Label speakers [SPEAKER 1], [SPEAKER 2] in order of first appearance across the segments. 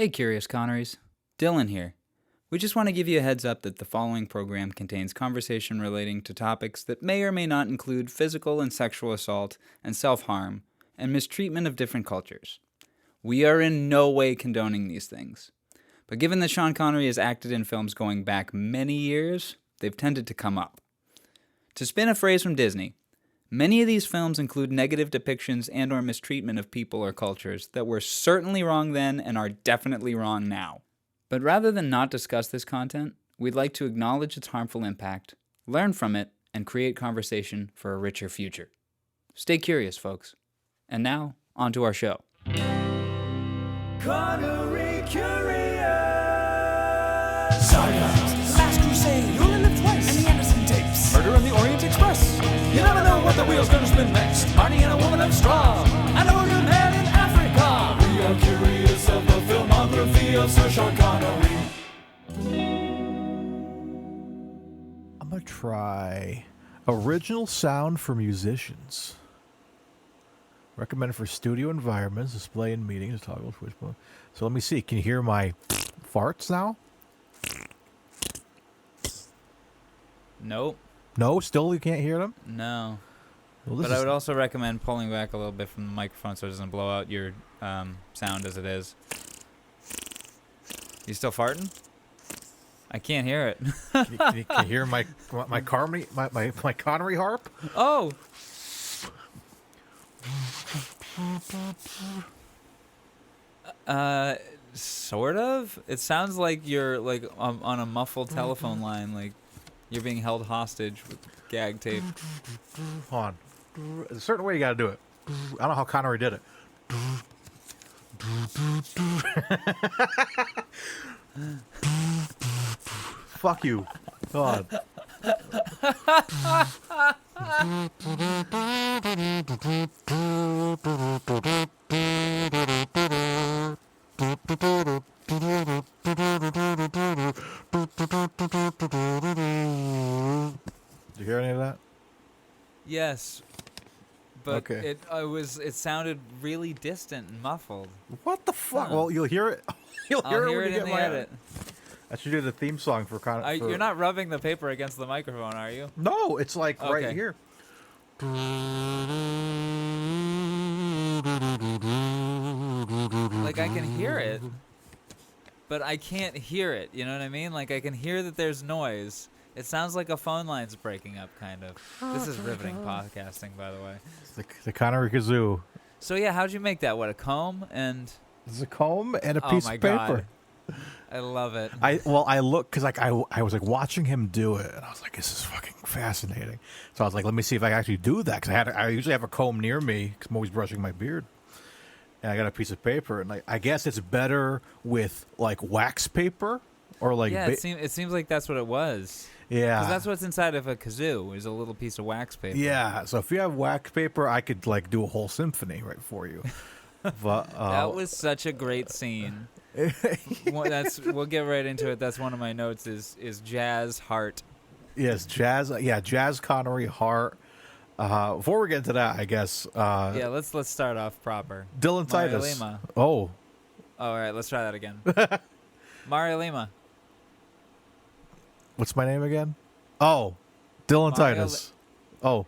[SPEAKER 1] Hey, Curious Connerys. Dylan here. We just want to give you a heads up that the following program contains conversation relating to topics that may or may not include physical and sexual assault and self-harm and mistreatment of different cultures. We are in no way condoning these things. But given that Sean Connery has acted in films going back many years, they've tended to come up. To spin a phrase from Disney, many of these films include negative depictions and or mistreatment of people or cultures that were certainly wrong then and are definitely wrong now. But rather than not discuss this content, we'd like to acknowledge its harmful impact, learn from it, and create conversation for a richer future. Stay curious, folks. And now, on to our show.
[SPEAKER 2] Connery Curious! Saga! The Last Crusade! You Only Live Twice! And the Anderson Tapes! Murder on the Orient Express! You never know what the wheel's gonna spin next! Marty and a Woman of Straw! And a Voodoo Man in Africa! We are curious of the filmography of Sir Sean Connery.
[SPEAKER 3] I'm gonna try original sound for musicians. Recommended for studio environments, display in meetings, toggle switch. So let me see. Can you hear my farts now?
[SPEAKER 1] Nope.
[SPEAKER 3] No, still you can't hear them?
[SPEAKER 1] No.
[SPEAKER 3] Well,
[SPEAKER 1] But I would also recommend pulling back a little bit from the microphone so it doesn't blow out your sound as it is. You still farting? I can't hear it.
[SPEAKER 3] Can you hear my Connery harp?
[SPEAKER 1] Oh! Sort of. It sounds like you're like on a muffled telephone line, like you're being held hostage with gag tape.
[SPEAKER 3] Hold on. There's a certain way you gotta do it. I don't know how Connery did it. Fuck you. God. Did you hear any of that?
[SPEAKER 1] Yes, but
[SPEAKER 3] Okay.
[SPEAKER 1] it sounded really distant and muffled.
[SPEAKER 3] What the fuck?
[SPEAKER 1] Huh.
[SPEAKER 3] Well, you'll hear it. You'll
[SPEAKER 1] I'll
[SPEAKER 3] hear
[SPEAKER 1] hear
[SPEAKER 3] when
[SPEAKER 1] it
[SPEAKER 3] you
[SPEAKER 1] in
[SPEAKER 3] get
[SPEAKER 1] the
[SPEAKER 3] my
[SPEAKER 1] edit.
[SPEAKER 3] I should do the theme song for Connery.
[SPEAKER 1] You're not rubbing the paper against the microphone, are you?
[SPEAKER 3] No, it's like right
[SPEAKER 1] Okay.
[SPEAKER 3] here.
[SPEAKER 1] Like I can hear it, but I can't hear it. You know what I mean? Like I can hear that there's noise. It sounds like a phone line's breaking up, kind of. This is riveting podcasting, by the way.
[SPEAKER 3] It's the Connery kazoo.
[SPEAKER 1] So yeah, how'd you make that? What, a comb and?
[SPEAKER 3] There's a comb and a
[SPEAKER 1] Oh
[SPEAKER 3] piece
[SPEAKER 1] my
[SPEAKER 3] of paper.
[SPEAKER 1] God. I love it.
[SPEAKER 3] I look because I was like watching him do it, and I was like, this is fucking fascinating. So I was like, let me see if I can actually do that because I usually have a comb near me because I'm always brushing my beard, and I got a piece of paper, and I guess it's better with like wax paper or like
[SPEAKER 1] Yeah, it seems like that's what it was.
[SPEAKER 3] yeah,
[SPEAKER 1] Because that's what's inside of a kazoo is a little piece of wax paper.
[SPEAKER 3] yeah. So if you have wax paper, I could like do a whole symphony right for you. But
[SPEAKER 1] That was such a great scene. We'll get right into it. That's one of my notes is jazz heart.
[SPEAKER 3] yes, jazz. Yeah, jazz Connery heart. Before we get into that, I guess.
[SPEAKER 1] Yeah, let's start off proper.
[SPEAKER 3] Dylan
[SPEAKER 1] Mario
[SPEAKER 3] Titus.
[SPEAKER 1] Lima.
[SPEAKER 3] Oh,
[SPEAKER 1] All right, let's try that again. Mario Lima.
[SPEAKER 3] what's my name again? Oh, Dylan
[SPEAKER 1] Mario
[SPEAKER 3] Titus. Oh,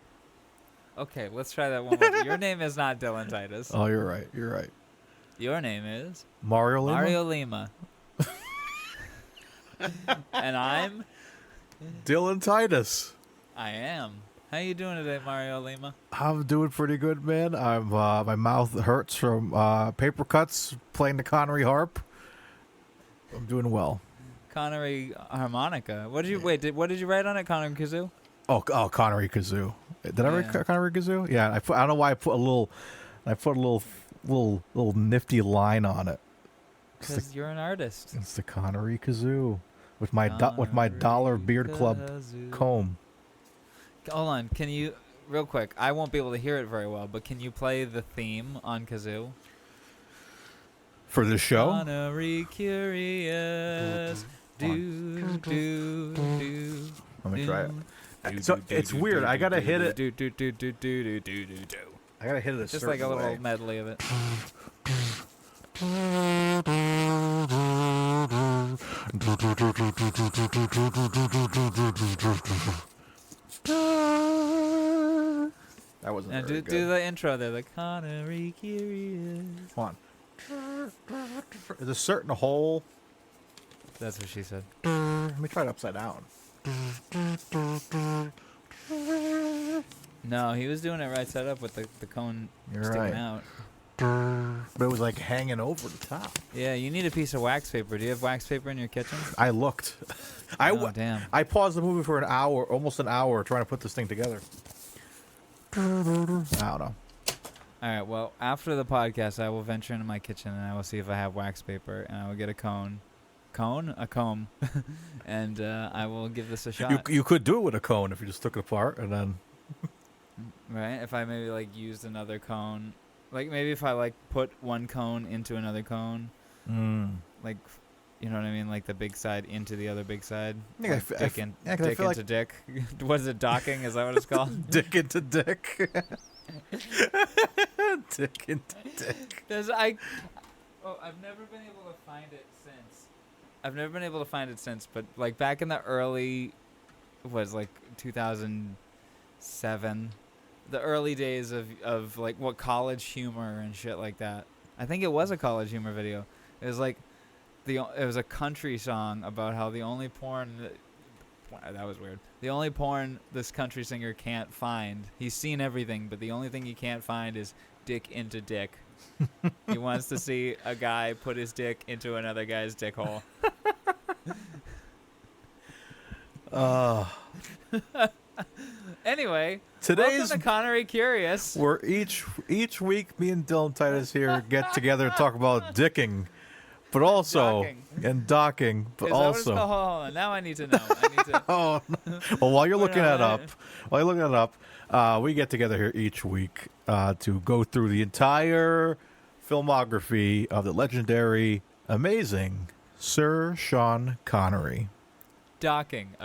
[SPEAKER 1] Okay, let's try that one more time. Your name is not Dylan Titus.
[SPEAKER 3] oh, you're right. You're right.
[SPEAKER 1] Your name is
[SPEAKER 3] Mario Lima?
[SPEAKER 1] Mario Lima. And I'm
[SPEAKER 3] Dylan Titus.
[SPEAKER 1] I am. How you doing today, Mario Lima?
[SPEAKER 3] I'm doing pretty good, man. I'm my mouth hurts from paper cuts playing the Connery harp. I'm doing well.
[SPEAKER 1] Connery harmonica. What did you write on it? Connery kazoo?
[SPEAKER 3] Oh, Connery kazoo. Did I write
[SPEAKER 1] Yeah.
[SPEAKER 3] Connery kazoo? Yeah, I don't know why I put a little nifty line on it.
[SPEAKER 1] Because you're an artist.
[SPEAKER 3] It's the Connery kazoo with my dollar beard club
[SPEAKER 1] Kazoo.
[SPEAKER 3] comb.
[SPEAKER 1] Hold on, can you, real quick, I won't be able to hear it very well, but can you play the theme on kazoo?
[SPEAKER 3] For the show?
[SPEAKER 1] Connery Curious. Do, do, do.
[SPEAKER 3] Let me try it. So it's weird. I gotta hit it. I gotta hit it a
[SPEAKER 1] Just
[SPEAKER 3] certain
[SPEAKER 1] like a little
[SPEAKER 3] way.
[SPEAKER 1] medley of it.
[SPEAKER 3] That wasn't
[SPEAKER 1] Now
[SPEAKER 3] very
[SPEAKER 1] do
[SPEAKER 3] good.
[SPEAKER 1] the intro there, the Connery Curious.
[SPEAKER 3] Come on. There's a certain hole.
[SPEAKER 1] That's what she said.
[SPEAKER 3] Let me try it upside down.
[SPEAKER 1] No, he was doing it right side up with the cone
[SPEAKER 3] You're
[SPEAKER 1] sticking
[SPEAKER 3] right.
[SPEAKER 1] out.
[SPEAKER 3] But it was like hanging over the top.
[SPEAKER 1] Yeah, you need a piece of wax paper. Do you have wax paper in your kitchen?
[SPEAKER 3] I looked.
[SPEAKER 1] Oh, damn.
[SPEAKER 3] I paused the movie for an hour, almost an hour, trying to put this thing together. I don't know.
[SPEAKER 1] All right, well, after the podcast, I will venture into my kitchen and I will see if I have wax paper and I will get a cone. A comb. And I will give this a shot.
[SPEAKER 3] You could do it with a cone if you just took it apart and then.
[SPEAKER 1] Right? If I maybe, like, used another cone. Like, maybe if I, like, put one cone into another cone. Like, you know what I mean? Like, the big side into the other big side.
[SPEAKER 3] Yeah,
[SPEAKER 1] Like dick
[SPEAKER 3] I
[SPEAKER 1] dick
[SPEAKER 3] feel
[SPEAKER 1] into
[SPEAKER 3] like
[SPEAKER 1] dick. What is it, docking? Is that what it's called?
[SPEAKER 3] dick into dick. Dick into dick.
[SPEAKER 1] I've never been able to find it since. But, like, back in the early, like 2007, the early days of like, what, college humor and shit like that. I think it was a college humor video. It was like, it was a country song about how the only porn, that was weird. The only porn this country singer can't find, he's seen everything, but the only thing he can't find is dick into dick. He wants to see a guy put his dick into another guy's dick hole. Anyway,
[SPEAKER 3] Today's
[SPEAKER 1] welcome to Connery Curious.
[SPEAKER 3] We're each week, me and Dylan Titus here get together to talk about dicking, but also docking, but
[SPEAKER 1] Is that what it's
[SPEAKER 3] also.
[SPEAKER 1] called? Hold on. Now I need to know.
[SPEAKER 3] Oh, no. Well, while you're looking that up, we get together here each week to go through the entire filmography of the legendary, amazing Sir Sean Connery.
[SPEAKER 1] Docking.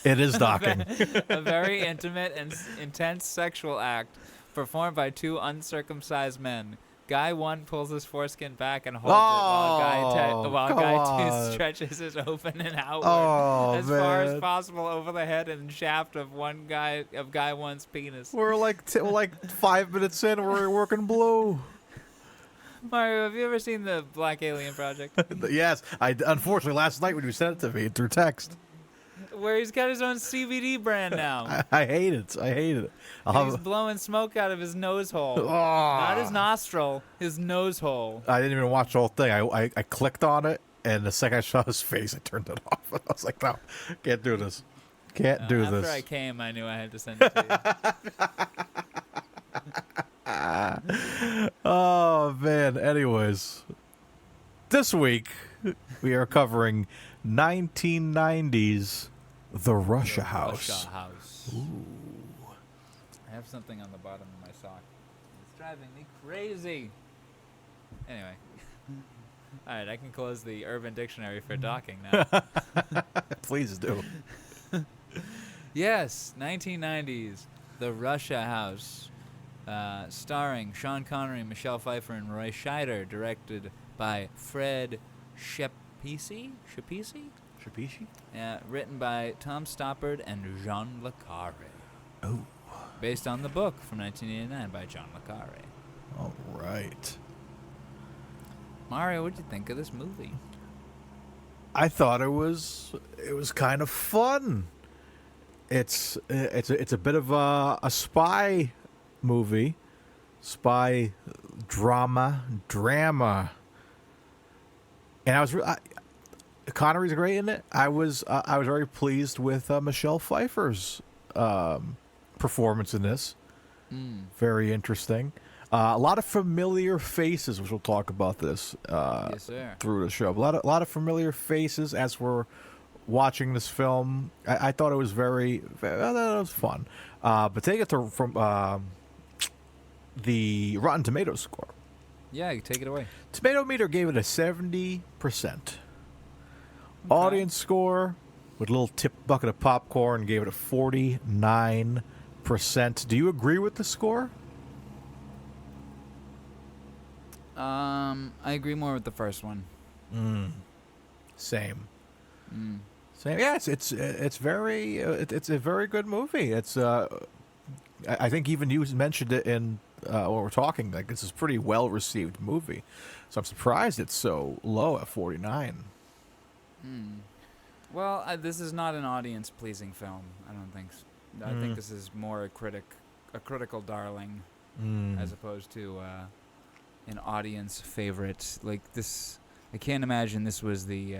[SPEAKER 3] It is docking.
[SPEAKER 1] A very intimate and intense sexual act performed by two uncircumcised men. Guy 1 pulls his foreskin back and holds it while Guy 2 stretches his open and outward as far as possible over the head and shaft of Guy 1's penis.
[SPEAKER 3] We're like 5 minutes in, we're working blue.
[SPEAKER 1] Mario, have you ever seen the Black Alien Project?
[SPEAKER 3] Yes, I unfortunately last night when you sent it to me through text.
[SPEAKER 1] Where he's got his own CBD brand now.
[SPEAKER 3] I hate it.
[SPEAKER 1] He's blowing smoke out of his nose hole. Not his nostril, his nose hole.
[SPEAKER 3] I didn't even watch the whole thing. I clicked on it, and the second I saw his face, I turned it off. I was like, no, can't do this. Can't do this.
[SPEAKER 1] After I came, I knew I had to send it to you.
[SPEAKER 3] Oh, man. Anyways, this week, we are covering 1990s The Russia House.
[SPEAKER 1] Ooh. I have something on the bottom of my sock. It's driving me crazy. Anyway. All right, I can close the Urban Dictionary for docking now.
[SPEAKER 3] Please do.
[SPEAKER 1] Yes, 1990s, The Russia House, starring Sean Connery, Michelle Pfeiffer, and Roy Scheider, directed by Fred Shapishi? Yeah, written by Tom Stoppard and Jean Le Carre.
[SPEAKER 3] Oh.
[SPEAKER 1] Based on the book from 1989 by John Le Carre.
[SPEAKER 3] All right.
[SPEAKER 1] Mario, what'd you think of this movie?
[SPEAKER 3] I thought it was kind of fun. It's a bit of a spy movie, spy drama, and Connery's great in it. I was very pleased with Michelle Pfeiffer's performance in this. Very interesting. A lot of familiar faces, which we'll talk about this
[SPEAKER 1] Yes, sir.
[SPEAKER 3] through the show. A lot of familiar faces as we're watching this film. I thought it was that was fun. But take it from the Rotten Tomatoes score.
[SPEAKER 1] Yeah, you take it away.
[SPEAKER 3] Tomato meter gave it a 70%. Audience score with a little tip bucket of popcorn gave it a 49%. Do you agree with the score?
[SPEAKER 1] I agree more with the first one.
[SPEAKER 3] Same. So yeah, it's very it's a very good movie. It's I think even you mentioned it in when we're talking. Like this is a pretty well received movie, so I'm surprised it's so low at 49.
[SPEAKER 1] Well, this is not an audience-pleasing film. I don't think. I think this is more a critical darling, as opposed to an audience favorite. Like this, I can't imagine this was the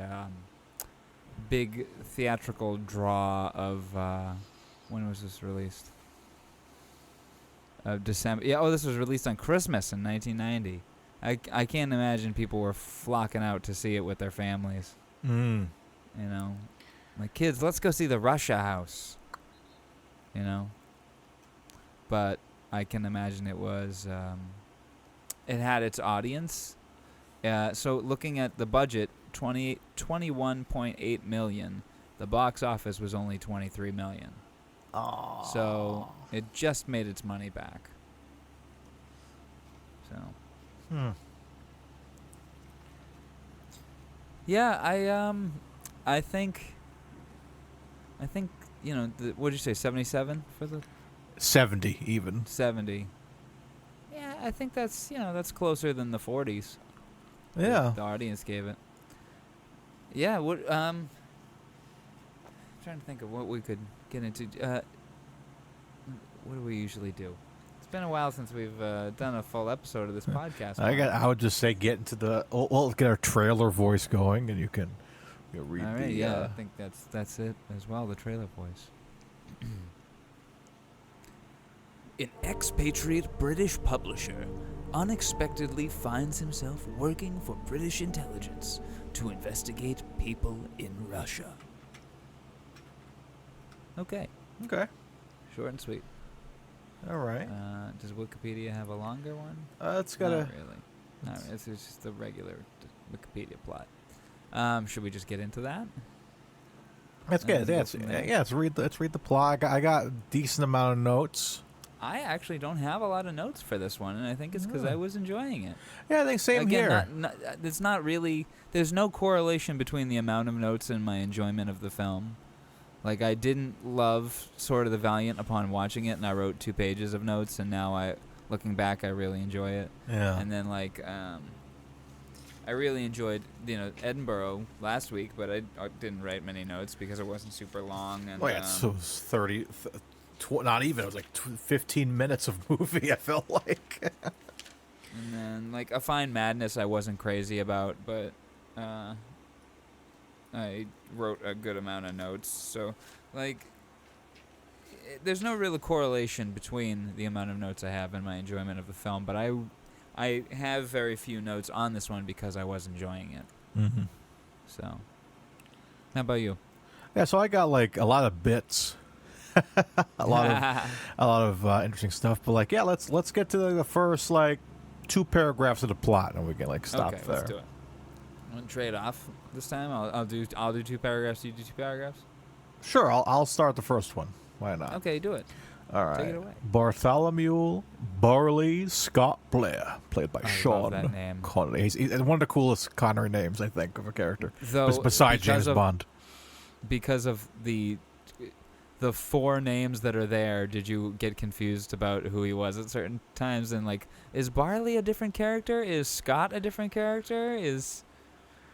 [SPEAKER 1] big theatrical draw of when was this released? December. Yeah. Oh, this was released on Christmas in 1990. I can't imagine people were flocking out to see it with their families. You know, like kids, let's go see the Russia House. You know, but I can imagine it was. It had its audience. So looking at the budget, 21.8 million. The box office was only 23 million.
[SPEAKER 3] Oh.
[SPEAKER 1] So it just made its money back. So. Yeah, I think you know, what did you say, 77 for the
[SPEAKER 3] 70 even.
[SPEAKER 1] 70. Yeah, I think that's, you know, that's closer than the 40s.
[SPEAKER 3] Yeah.
[SPEAKER 1] The audience gave it. Yeah, what trying to think of what we could get into. What do we usually do? It's been a while since we've done a full episode of this podcast.
[SPEAKER 3] I would just say get into the get our trailer voice going, and you can read
[SPEAKER 1] All right,
[SPEAKER 3] the.
[SPEAKER 1] yeah, I think that's it as well. The trailer voice. An expatriate British publisher unexpectedly finds himself working for British intelligence to investigate people in Russia. Okay.
[SPEAKER 3] Okay.
[SPEAKER 1] Short and sweet.
[SPEAKER 3] All right.
[SPEAKER 1] Does Wikipedia have a longer one?
[SPEAKER 3] It's got
[SPEAKER 1] Not really. Not really. It's just the regular Wikipedia plot. Should we just get into that?
[SPEAKER 3] That's good. Let's read the plot. I got a decent amount of notes.
[SPEAKER 1] I actually don't have a lot of notes for this one, and I think it's because I was enjoying it.
[SPEAKER 3] Yeah, I think same here.
[SPEAKER 1] It's not really. There's no correlation between the amount of notes and my enjoyment of the film. Like, I didn't love Sword of the Valiant upon watching it, and I wrote 2 pages of notes, and now looking back, I really enjoy it.
[SPEAKER 3] Yeah.
[SPEAKER 1] And then, like, I really enjoyed, Edinburgh last week, but I didn't write many notes because it wasn't super long. And,
[SPEAKER 3] so it was 30, not even, it was like 15 minutes of movie, I felt like.
[SPEAKER 1] And then, like, A Fine Madness I wasn't crazy about, but I wrote a good amount of notes. So, like, there's no real correlation between the amount of notes I have and my enjoyment of the film, but I have very few notes on this one because I was enjoying it.
[SPEAKER 3] Mm-hmm.
[SPEAKER 1] So, how about you?
[SPEAKER 3] Yeah, so I got, like, a lot of bits. a lot of interesting stuff, but like, yeah, let's get to the first like 2 paragraphs of the plot, and we can like stop there.
[SPEAKER 1] Let's do it. I'm gonna trade off this time. I'll do 2 paragraphs. You do 2 paragraphs.
[SPEAKER 3] Sure, I'll start the first one. Why not?
[SPEAKER 1] Okay, do it.
[SPEAKER 3] All right.
[SPEAKER 1] Take it away.
[SPEAKER 3] Bartholomew Barley Scott Blair, played by Sean
[SPEAKER 1] love that name.
[SPEAKER 3] Connery. He's one of the coolest Connery names I think of a character,
[SPEAKER 1] Though,
[SPEAKER 3] besides James Bond.
[SPEAKER 1] Because of the 4 names that are there, did you get confused about who he was at certain times? And like, is Barley a different character? Is Scott a different character?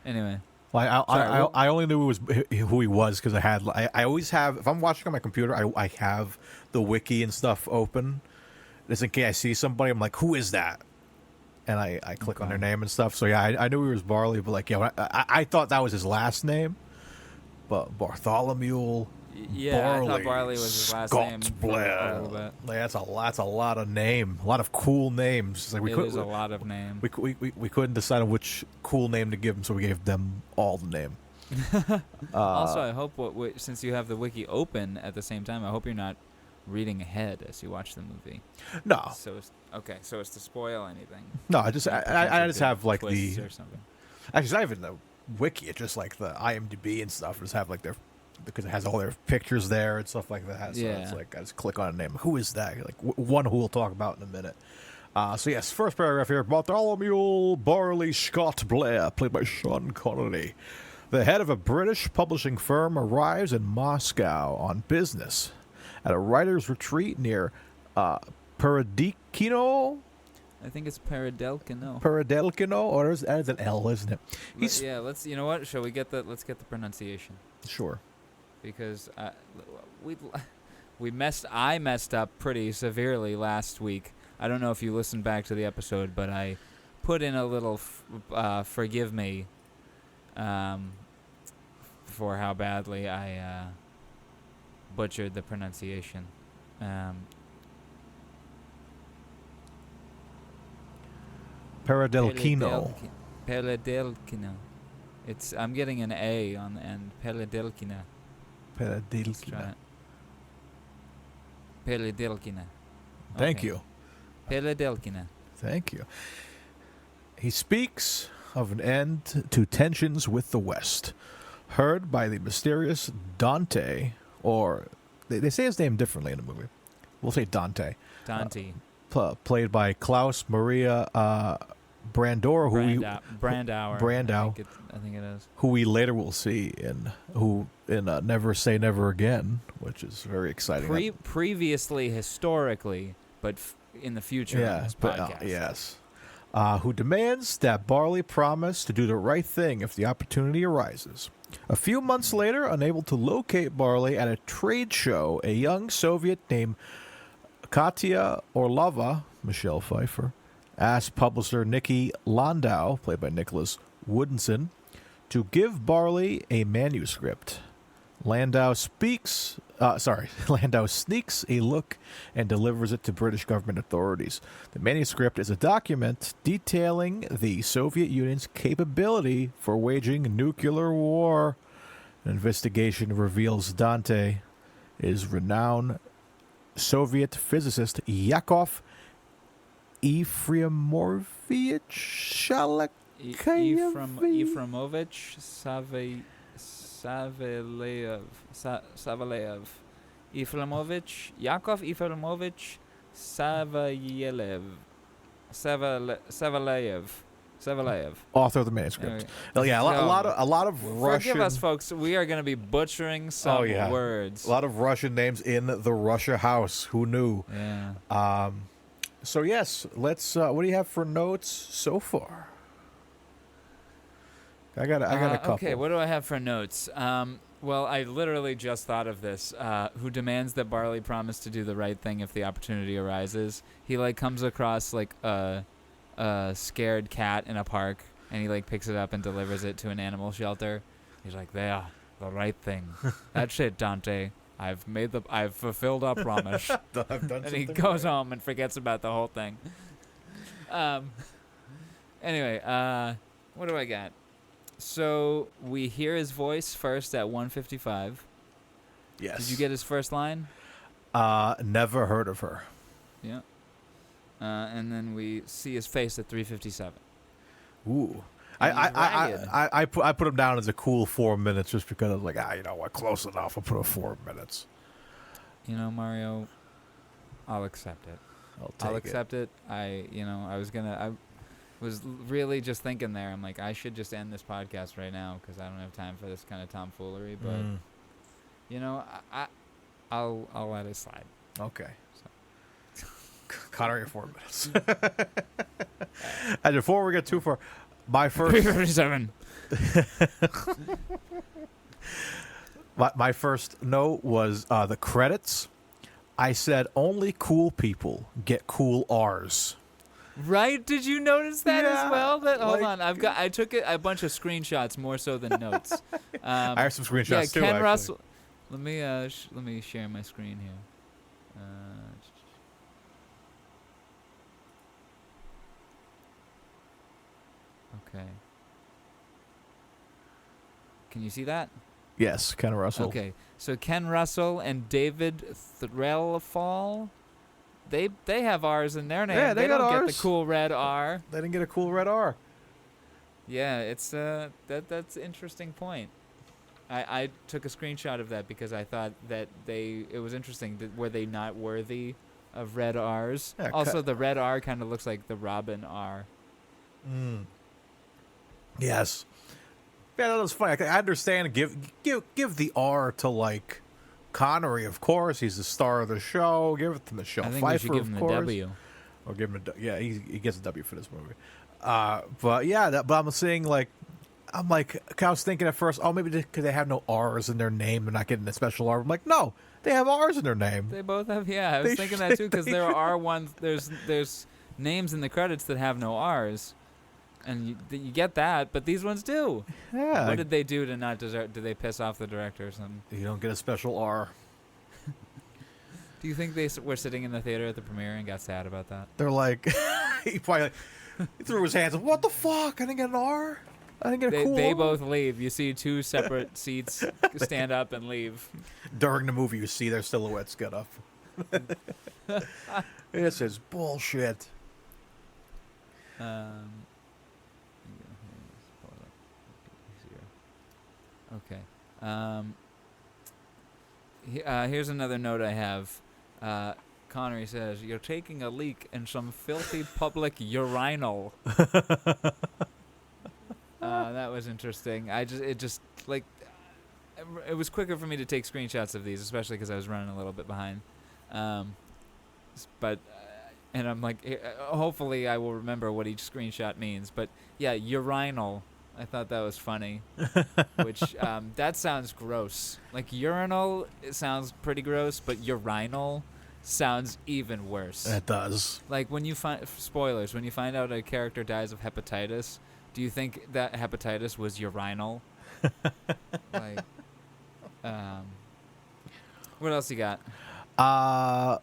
[SPEAKER 1] Anyway.
[SPEAKER 3] Well, I only knew who he was because I always have, if I'm watching on my computer, I have the wiki and stuff open, just in case I see somebody. I'm like, who is that? And I click on their name and stuff. So yeah, I knew he was Barley, but like, yeah, I thought that was his last name, but Bartholomew.
[SPEAKER 1] Yeah,
[SPEAKER 3] Barley,
[SPEAKER 1] I thought Barley was his last
[SPEAKER 3] Scott
[SPEAKER 1] name.
[SPEAKER 3] Blair. Like, that's a lot of name, a lot of cool names. Like
[SPEAKER 1] It is a lot of names.
[SPEAKER 3] We couldn't decide on which cool name to give them, so we gave them all the name.
[SPEAKER 1] Also, I hope since you have the wiki open at the same time, I hope you're not reading ahead as you watch the movie.
[SPEAKER 3] No.
[SPEAKER 1] So it's to spoil anything.
[SPEAKER 3] No, I just have like the.
[SPEAKER 1] Or something.
[SPEAKER 3] Actually, it's not even the wiki. It's just like the IMDb and stuff. Just have like their. Because it has all their pictures there and stuff like that. So it's like, I just click on a name. Who is that? Like, one who we'll talk about in a minute. So, yes, first paragraph here. Bartholomew Barley Scott Blair, played by Sean Connery. The head of a British publishing firm arrives in Moscow on business at a writer's retreat near Peredikino.
[SPEAKER 1] I think it's Paradelkino.
[SPEAKER 3] Peredelkino, or is that an L, isn't it?
[SPEAKER 1] Yeah, let's. You know what? Shall we get the? Let's get the pronunciation.
[SPEAKER 3] Sure.
[SPEAKER 1] Because I messed up pretty severely last week. I don't know if you listened back to the episode, but I put in a little forgive me for how badly I butchered the pronunciation.
[SPEAKER 3] Peredelkino.
[SPEAKER 1] Peredelkino. I'm getting an A on the end. Peredelkina.
[SPEAKER 3] Peredelkina.
[SPEAKER 1] Peredelkina.
[SPEAKER 3] Thank you.
[SPEAKER 1] Peredelkina.
[SPEAKER 3] Thank you. He speaks of an end to tensions with the West, heard by the mysterious Dante, or they say his name differently in the movie. We'll say Dante.
[SPEAKER 1] Dante.
[SPEAKER 3] Played by Klaus Maria Brandauer,
[SPEAKER 1] Brandauer. I think it is.
[SPEAKER 3] Who we later will see in Never Say Never Again, which is very exciting.
[SPEAKER 1] Previously, historically, but in the future on this podcast.
[SPEAKER 3] Yes. Who demands that Barley promise to do the right thing if the opportunity arises. A few months later, unable to locate Barley at a trade show, a young Soviet named Katya Orlova, Michelle Pfieffer, asked publisher Nicky Landau, played by Nicholas Woodinson, to give Barley a manuscript. Landau sneaks a look and delivers it to British government authorities. The manuscript is a document detailing the Soviet Union's capability for waging nuclear war. An investigation reveals Dante is renowned Soviet physicist Yakov Efremovich
[SPEAKER 1] Efremovich Savalev. Efremovich, Yakov Efremovich Savalev.
[SPEAKER 3] Author of the manuscript.
[SPEAKER 1] Anyway.
[SPEAKER 3] Yeah, a lot of Russian.
[SPEAKER 1] Forgive us, folks. We are going to be butchering some words.
[SPEAKER 3] A lot of Russian names in the Russia house. Who knew?
[SPEAKER 1] Yeah.
[SPEAKER 3] So yes, let's. What do you have for notes so far? I got a couple.
[SPEAKER 1] Okay, what do I have for notes? Well, I literally just thought of this. Who demands that Barley promise to do the right thing if the opportunity arises? He comes across a scared cat in a park, and he picks it up and delivers it to an animal shelter. He's like, "There, the right thing. That's it, Dante. I've fulfilled our promise." And he goes home and forgets about the whole thing. Anyway, what do I got? So we hear his voice first at 1:55.
[SPEAKER 3] Yes.
[SPEAKER 1] Did you get his first line?
[SPEAKER 3] Never heard of her.
[SPEAKER 1] Yeah. And then we see his face at 3:57.
[SPEAKER 3] Ooh. I put him down as a cool 4 minutes just because I was like, you know what, close enough. I'll put 4 minutes.
[SPEAKER 1] You know, Mario, I'll accept it. I'll accept it. I was really just thinking there. I'm like, I should just end this podcast right now because I don't have time for this kind of tomfoolery. But you know, I'll let it slide.
[SPEAKER 3] Okay. So. Connery, 4 minutes. And before we get too far, my first
[SPEAKER 1] 3:57.
[SPEAKER 3] my first note was the credits. I said only cool people get cool R's.
[SPEAKER 1] Right? Did you notice that as well? Hold
[SPEAKER 3] like-
[SPEAKER 1] on, I took a bunch of screenshots more so than notes.
[SPEAKER 3] I have some screenshots too.
[SPEAKER 1] Ken
[SPEAKER 3] actually.
[SPEAKER 1] Russell. Let me share my screen here. Okay. Can you see that?
[SPEAKER 3] Yes, Ken Russell.
[SPEAKER 1] Okay, so Ken Russell and David Threlfall, they have R's in their name.
[SPEAKER 3] Yeah, they got
[SPEAKER 1] don't get
[SPEAKER 3] Rs.
[SPEAKER 1] the cool red R.
[SPEAKER 3] They didn't get a cool red R.
[SPEAKER 1] Yeah, it's that's an interesting point. I took a screenshot of that because I thought that it was interesting. Were they not worthy of red R's?
[SPEAKER 3] Yeah,
[SPEAKER 1] also, the red R kind of looks like the Robin R.
[SPEAKER 3] Yes. Yeah, that was funny. I understand. Give the R to like Connery, of course. He's the star of the show. Give it to Michelle
[SPEAKER 1] I think
[SPEAKER 3] Pfeiffer,
[SPEAKER 1] we should give him
[SPEAKER 3] of
[SPEAKER 1] the
[SPEAKER 3] course.
[SPEAKER 1] W.
[SPEAKER 3] Or give him yeah, he gets a W for this movie. But yeah, but I'm saying like, I was thinking at first, oh, maybe because they have no R's in their name, they're not getting a special R. I'm like, no, they have R's in their name.
[SPEAKER 1] They both have. Yeah, I was thinking that too because there are ones. There's names in the credits that have no R's, and you get that, but these ones do.
[SPEAKER 3] Yeah.
[SPEAKER 1] What did they do to not deserve? Did they piss off the director or something?
[SPEAKER 3] You don't get a special R.
[SPEAKER 1] Do you think they were sitting in the theater at the premiere and got sad about that?
[SPEAKER 3] They're like, he probably he threw his hands up. What the fuck? I didn't get an R. I didn't get a cool
[SPEAKER 1] They
[SPEAKER 3] R.
[SPEAKER 1] both leave. You see two separate seats stand up and leave.
[SPEAKER 3] During the movie, you see their silhouettes get up. This is bullshit.
[SPEAKER 1] Okay. Here's another note I have. Connery says, "You're taking a leak in some filthy public urinal." That was interesting. It was quicker for me to take screenshots of these, especially because I was running a little bit behind. And I'm like, hopefully I will remember what each screenshot means. But yeah, urinal. I thought that was funny. Which that sounds gross. Like urinal, it sounds pretty gross, but urinal sounds even worse.
[SPEAKER 3] It does.
[SPEAKER 1] Like when you spoilers, when you find out a character dies of hepatitis, do you think that hepatitis was urinal? Like, what else you got?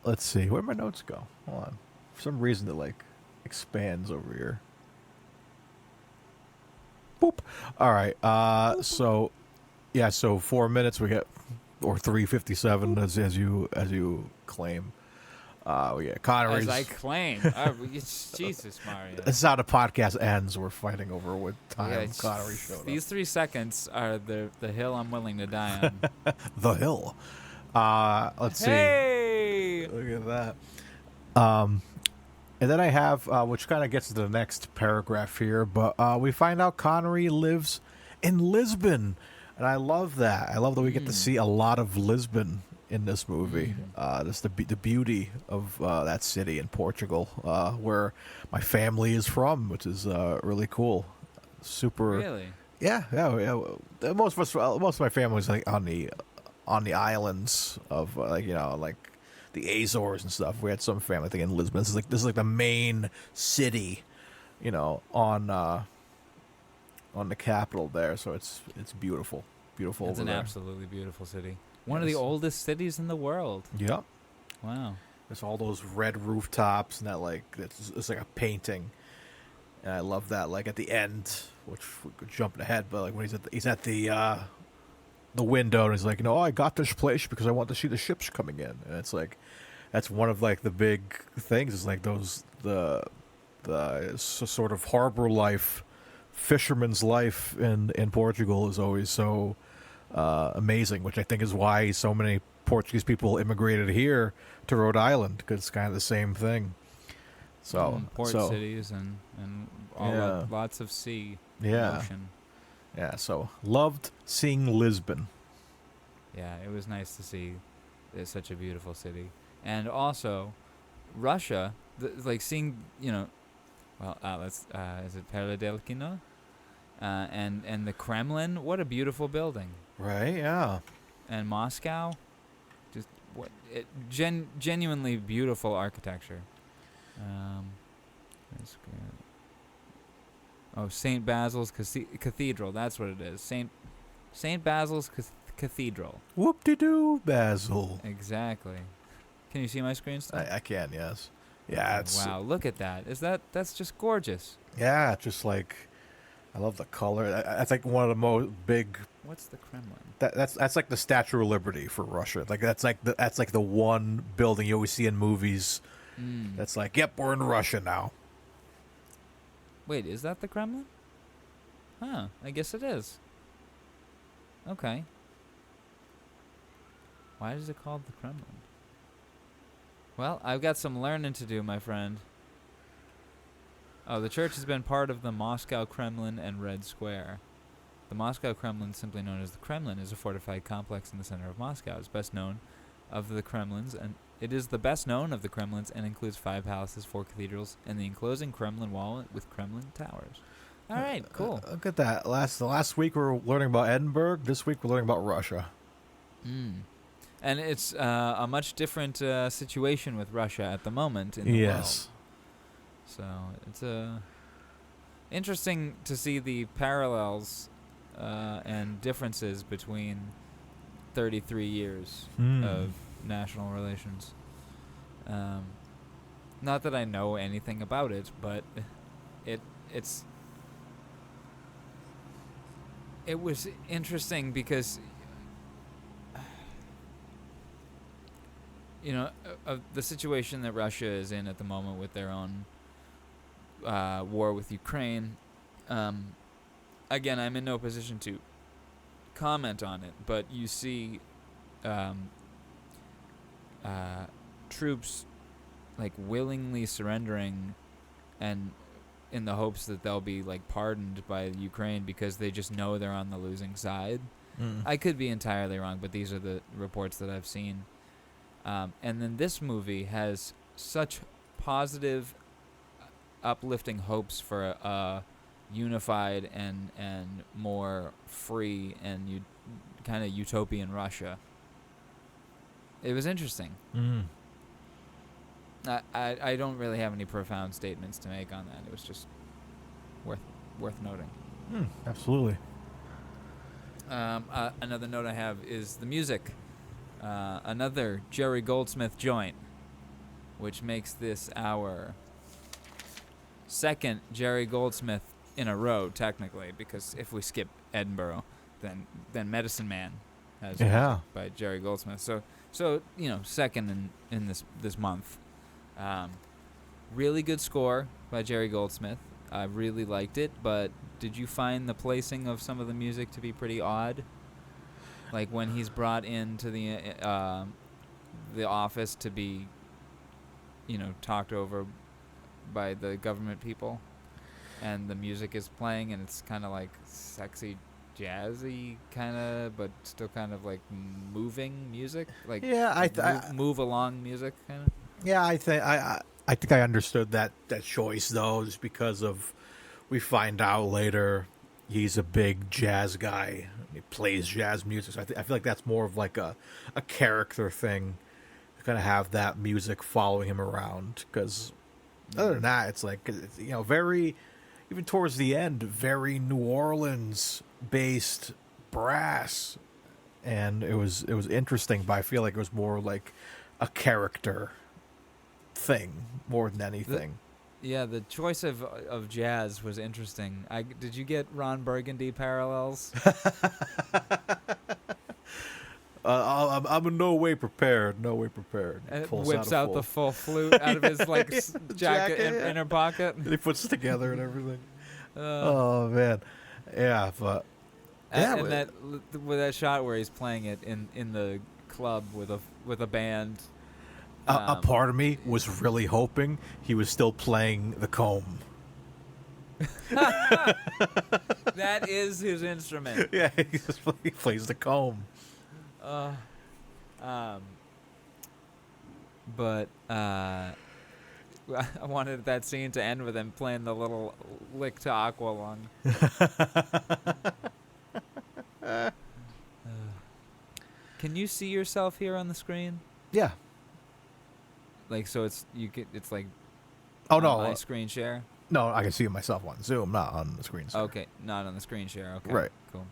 [SPEAKER 3] Let's see. Where'd my notes go? Hold on. For some reason, it like expands over here. Boop. All right. So 4 minutes we get, or 3:57 as you claim. Yeah, Connery's.
[SPEAKER 1] As I claim. Jesus, Mario.
[SPEAKER 3] This is how the podcast ends. We're fighting over what time
[SPEAKER 1] Yeah,
[SPEAKER 3] Connery showed up.
[SPEAKER 1] These 3 seconds are the hill I'm willing to die on.
[SPEAKER 3] The hill. Let's see.
[SPEAKER 1] Hey!
[SPEAKER 3] Look at that. And then I have, which kind of gets to the next paragraph here, but we find out Connery lives in Lisbon. And I love that. I love that we get to see a lot of Lisbon in this movie. Just the beauty of that city in Portugal, where my family is from, which is really cool. Super.
[SPEAKER 1] Really?
[SPEAKER 3] Yeah. Most of my family is like on the islands of like the Azores and stuff. We had some family thing in Lisbon. This is like the main city, on the capital there. So it's beautiful
[SPEAKER 1] It's
[SPEAKER 3] over
[SPEAKER 1] an
[SPEAKER 3] there.
[SPEAKER 1] absolutely beautiful city. One of the oldest cities in the world.
[SPEAKER 3] Yep.
[SPEAKER 1] Wow.
[SPEAKER 3] There's all those red rooftops and that it's like a painting. And I love that. Like at the end, which we're jumping ahead, but like when he's at the window and he's like, I got this place because I want to see the ships coming in. And it's like, that's one of like the big things is like the sort of harbor life, fisherman's life in Portugal is always so amazing, which I think is why so many Portuguese people immigrated here to Rhode Island, because it's kind of the same thing. So
[SPEAKER 1] port cities and all lots of sea.
[SPEAKER 3] Yeah.
[SPEAKER 1] Ocean.
[SPEAKER 3] Yeah, so loved seeing Lisbon.
[SPEAKER 1] Yeah, it was nice to see. It's such a beautiful city. And also, Russia, like seeing, is it Perla del Kino? And the Kremlin, what a beautiful building.
[SPEAKER 3] Right, yeah.
[SPEAKER 1] And Moscow, just genuinely beautiful architecture. St. Basil's Cathedral, that's what it is. St. Basil's Cathedral.
[SPEAKER 3] Whoop-de-doo, Basil.
[SPEAKER 1] Exactly. Can you see my screen still?
[SPEAKER 3] I can, yes. Yeah, it's...
[SPEAKER 1] Wow, look at that. That's just gorgeous.
[SPEAKER 3] Yeah, just like... I love the color. That's like one of the most big...
[SPEAKER 1] What's the Kremlin?
[SPEAKER 3] That's like the Statue of Liberty for Russia. Like that's like the one building you always see in movies. That's like, yep, we're in Russia now.
[SPEAKER 1] Wait, is that the Kremlin? Huh, I guess it is. Okay. Why is it called the Kremlin? Well, I've got some learning to do, my friend. Oh, the church has been part of the Moscow Kremlin and Red Square. the Moscow Kremlin, simply known as the Kremlin, is a fortified complex in the center of Moscow. It's best known of the Kremlins, and it is the best known of the Kremlins and includes 5 palaces, 4 cathedrals, and the enclosing Kremlin wall with Kremlin towers. All right, cool.
[SPEAKER 3] Look at that. Last week we were learning about Edinburgh. This week we're learning about Russia.
[SPEAKER 1] And it's a much different situation with Russia at the moment in the
[SPEAKER 3] Yes.
[SPEAKER 1] world. So it's interesting to see the parallels and differences between 33 years of national relations. Not that I know anything about it, but it was interesting because of the situation that Russia is in at the moment with their own war with Ukraine. Again, I'm in no position to comment on it, but you see troops like willingly surrendering and in the hopes that they'll be like pardoned by Ukraine because they just know they're on the losing side. I could be entirely wrong, but these are the reports that I've seen. And then this movie has such positive, uplifting hopes for a unified and more free and kind of utopian Russia. It was interesting. I don't really have any profound statements to make on that. It was just worth noting.
[SPEAKER 3] Absolutely.
[SPEAKER 1] Another note I have is the music. Another Jerry Goldsmith joint, which makes this our second Jerry Goldsmith in a row, technically, because if we skip Edinburgh, then Medicine Man has music by Jerry Goldsmith. So second in this month. Really good score by Jerry Goldsmith. I really liked it, but did you find the placing of some of the music to be pretty odd? Like when he's brought into the office to be, talked over by the government people, and the music is playing, and it's kind of like sexy, jazzy kind of, but still kind of like moving music, like move along music kind of.
[SPEAKER 3] Yeah, I think I understood that choice though, just because of we find out later he's a big jazz guy. He plays jazz music. So I feel like that's more of like a character thing, to kind of have that music following him around. Because other than that, it's like very, even towards the end, very New Orleans based brass, and it was interesting. But I feel like it was more like a character thing more than anything.
[SPEAKER 1] The choice of jazz was interesting. Did you get Ron Burgundy parallels?
[SPEAKER 3] I'm in no way prepared.
[SPEAKER 1] Whips out the full flute out of his jacket inner pocket.
[SPEAKER 3] He puts it together and everything. Oh man, yeah, but
[SPEAKER 1] and that shot where he's playing it in the club with a band.
[SPEAKER 3] A part of me was really hoping he was still playing the comb.
[SPEAKER 1] That is his instrument.
[SPEAKER 3] Yeah, he plays the comb.
[SPEAKER 1] But I wanted that scene to end with him playing the little lick to Aqualung. Can you see yourself here on the screen?
[SPEAKER 3] Yeah.
[SPEAKER 1] Like, so it's like my screen share?
[SPEAKER 3] No, I can see it myself on Zoom, not on the screen share.
[SPEAKER 1] Okay, not on the screen share. Okay,
[SPEAKER 3] right.
[SPEAKER 1] Cool.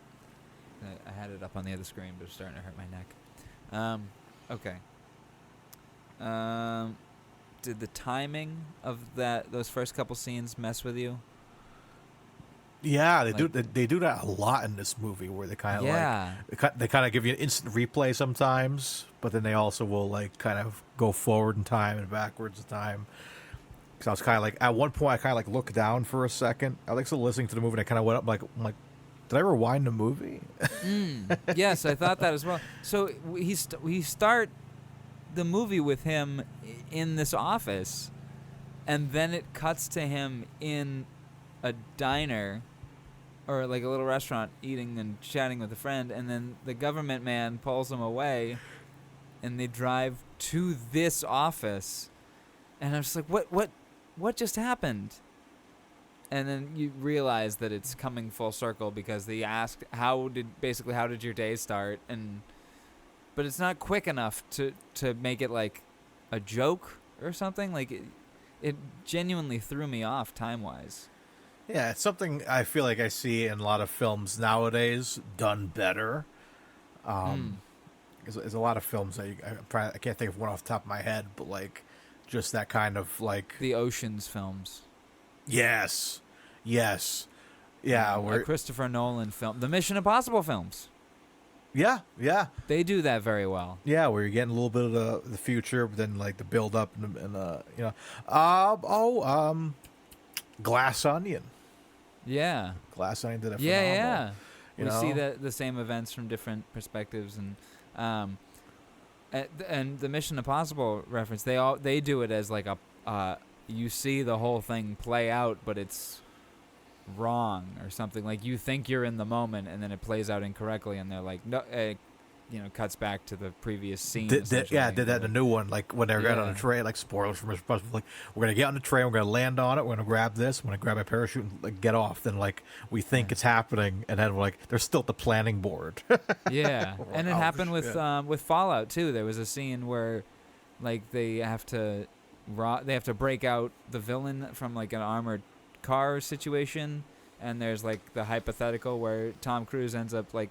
[SPEAKER 1] I had it up on the other screen, but it's starting to hurt my neck. Okay. Did the timing of those first couple scenes mess with you?
[SPEAKER 3] Yeah, they do that a lot in this movie, where they kind of they kind of give you an instant replay sometimes, but then they also will like kind of go forward in time and backwards in time. Because I was kind of like, at one point I kind of like looked down for a second. I like still listening to the movie, and I kind of went up I'm like, did I rewind the movie?
[SPEAKER 1] Yes, I thought that as well. So we start the movie with him in this office, and then it cuts to him in a diner or like a little restaurant eating and chatting with a friend, and then the government man pulls them away, and they drive to this office, and I'm just like, what just happened? And then you realize that it's coming full circle because they asked how did your day start, but it's not quick enough to make it like a joke or something. Like it genuinely threw me off time-wise.
[SPEAKER 3] Yeah, it's something I feel like I see in a lot of films nowadays done better. There's a lot of films I can't think of one off the top of my head, but like just that kind of like
[SPEAKER 1] The Ocean's films.
[SPEAKER 3] Yes, yeah,
[SPEAKER 1] A Christopher Nolan film, the Mission Impossible films.
[SPEAKER 3] yeah,
[SPEAKER 1] They do that very well.
[SPEAKER 3] yeah, where you're getting a little bit of the future, but then like the build up and Glass Onion.
[SPEAKER 1] Yeah.
[SPEAKER 3] Glass Onion did it
[SPEAKER 1] Yeah,
[SPEAKER 3] phenomenal.
[SPEAKER 1] yeah.
[SPEAKER 3] You
[SPEAKER 1] We
[SPEAKER 3] know?
[SPEAKER 1] see the same events from different perspectives, and the Mission Impossible reference. They do it as like a you see the whole thing play out, but it's wrong or something. Like you think you're in the moment, and then it plays out incorrectly, and they're like, no, cuts back to the previous scene.
[SPEAKER 3] Did that in
[SPEAKER 1] essentially.
[SPEAKER 3] the new one, like when they got on the
[SPEAKER 1] Yeah.
[SPEAKER 3] train, like spoilers from Mission Impossible, like we're gonna get on the train, we're gonna land on it, we're gonna grab this, we're gonna grab a parachute and like, get off. Then like we think it's happening, and then we're like they're still at the planning board.
[SPEAKER 1] Yeah, and it
[SPEAKER 3] Oh,
[SPEAKER 1] happened
[SPEAKER 3] shit.
[SPEAKER 1] with Fallout too. There was a scene where, like, they have to break out the villain from like an armored car situation, and there's like the hypothetical where Tom Cruise ends up like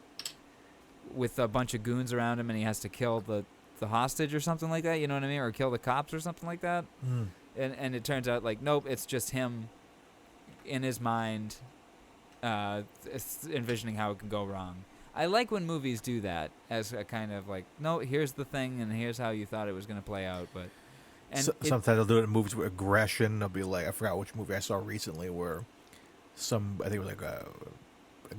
[SPEAKER 1] with a bunch of goons around him, and he has to kill the hostage or something like that. You know what I mean? Or kill the cops or something like that.
[SPEAKER 3] Mm.
[SPEAKER 1] And it turns out like nope, it's just him in his mind, envisioning how it can go wrong. I like when movies do that as a kind of like, no, here's the thing, and here's how you thought it was going to play out. But
[SPEAKER 3] Sometimes they'll do it in movies with aggression. They'll be like, I forgot which movie I saw recently where I think it was like a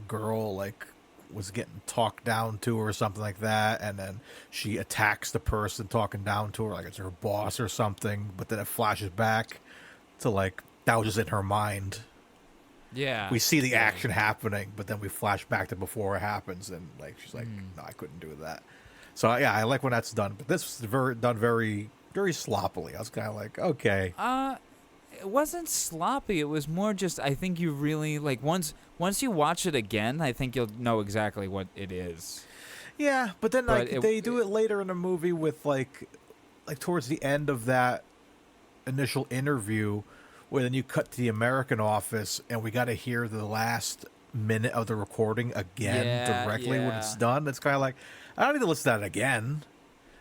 [SPEAKER 3] girl like was getting talked down to or something like that, and then she attacks the person talking down to her like it's her boss or something, but then it flashes back to like that was just in her mind.
[SPEAKER 1] yeah,
[SPEAKER 3] We see the action happening, but then we flash back to before it happens, and like she's like,
[SPEAKER 1] Mm.
[SPEAKER 3] no, I couldn't do that. So yeah, I like when that's done, but this was done very sloppily. I was kind of like, okay.
[SPEAKER 1] It wasn't sloppy. It was more just I think you really like once you watch it again, I think you'll know exactly what it is.
[SPEAKER 3] Yeah, but then
[SPEAKER 1] But
[SPEAKER 3] like they do it later in the movie with like towards the end of that initial interview, where then you cut to the American office and we got to hear the last minute of the recording again directly when it's done. It's kind of like I don't need to listen to that again.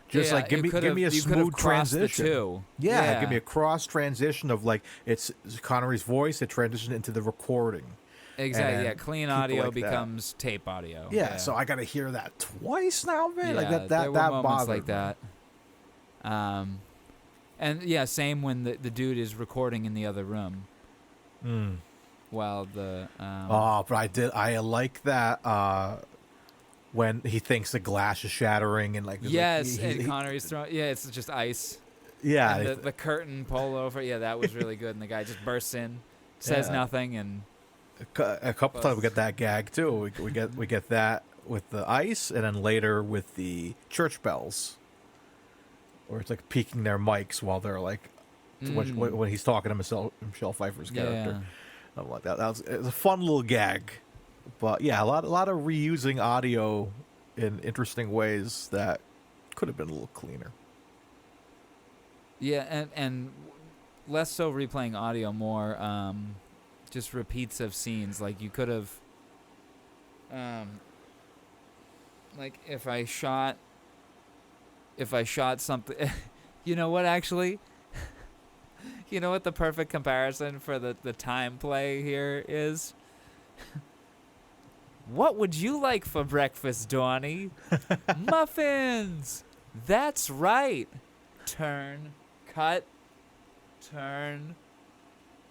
[SPEAKER 3] Just
[SPEAKER 1] Yeah,
[SPEAKER 3] like give me a smooth transition. Yeah, give me a cross transition of like it's Connery's voice. It transitioned into the recording.
[SPEAKER 1] Exactly.
[SPEAKER 3] And
[SPEAKER 1] Yeah, clean
[SPEAKER 3] people
[SPEAKER 1] audio
[SPEAKER 3] like that.
[SPEAKER 1] becomes tape audio.
[SPEAKER 3] Yeah, so I got to hear that twice now, man. Like
[SPEAKER 1] Yeah,
[SPEAKER 3] that
[SPEAKER 1] there were moments
[SPEAKER 3] bothered
[SPEAKER 1] like
[SPEAKER 3] me.
[SPEAKER 1] that. And yeah, same when the dude is recording in the other room
[SPEAKER 3] Mm.
[SPEAKER 1] while the
[SPEAKER 3] But I like that when he thinks the glass is shattering and like there's,
[SPEAKER 1] yes,
[SPEAKER 3] like,
[SPEAKER 1] and Connery's throwing. Yeah, it's just ice.
[SPEAKER 3] yeah,
[SPEAKER 1] And the curtain pull over. Yeah, that was really good. And the guy just bursts in, says
[SPEAKER 3] Yeah.
[SPEAKER 1] nothing, and
[SPEAKER 3] a couple times we get that gag too. We get that with the ice, and then later with the church bells, where it's like peeking their mics while they're like when he's talking to Michelle Pfeiffer's character. Something like that. It was a fun little gag, but yeah, a lot of reusing audio in interesting ways that could have been a little cleaner.
[SPEAKER 1] Yeah, and less so replaying audio, more just repeats of scenes. Like you could have, like if I shot something, you know what? Actually, you know what the perfect comparison for the time play here is. What would you like for breakfast, Donnie? Muffins. That's right. Turn. Cut, turn.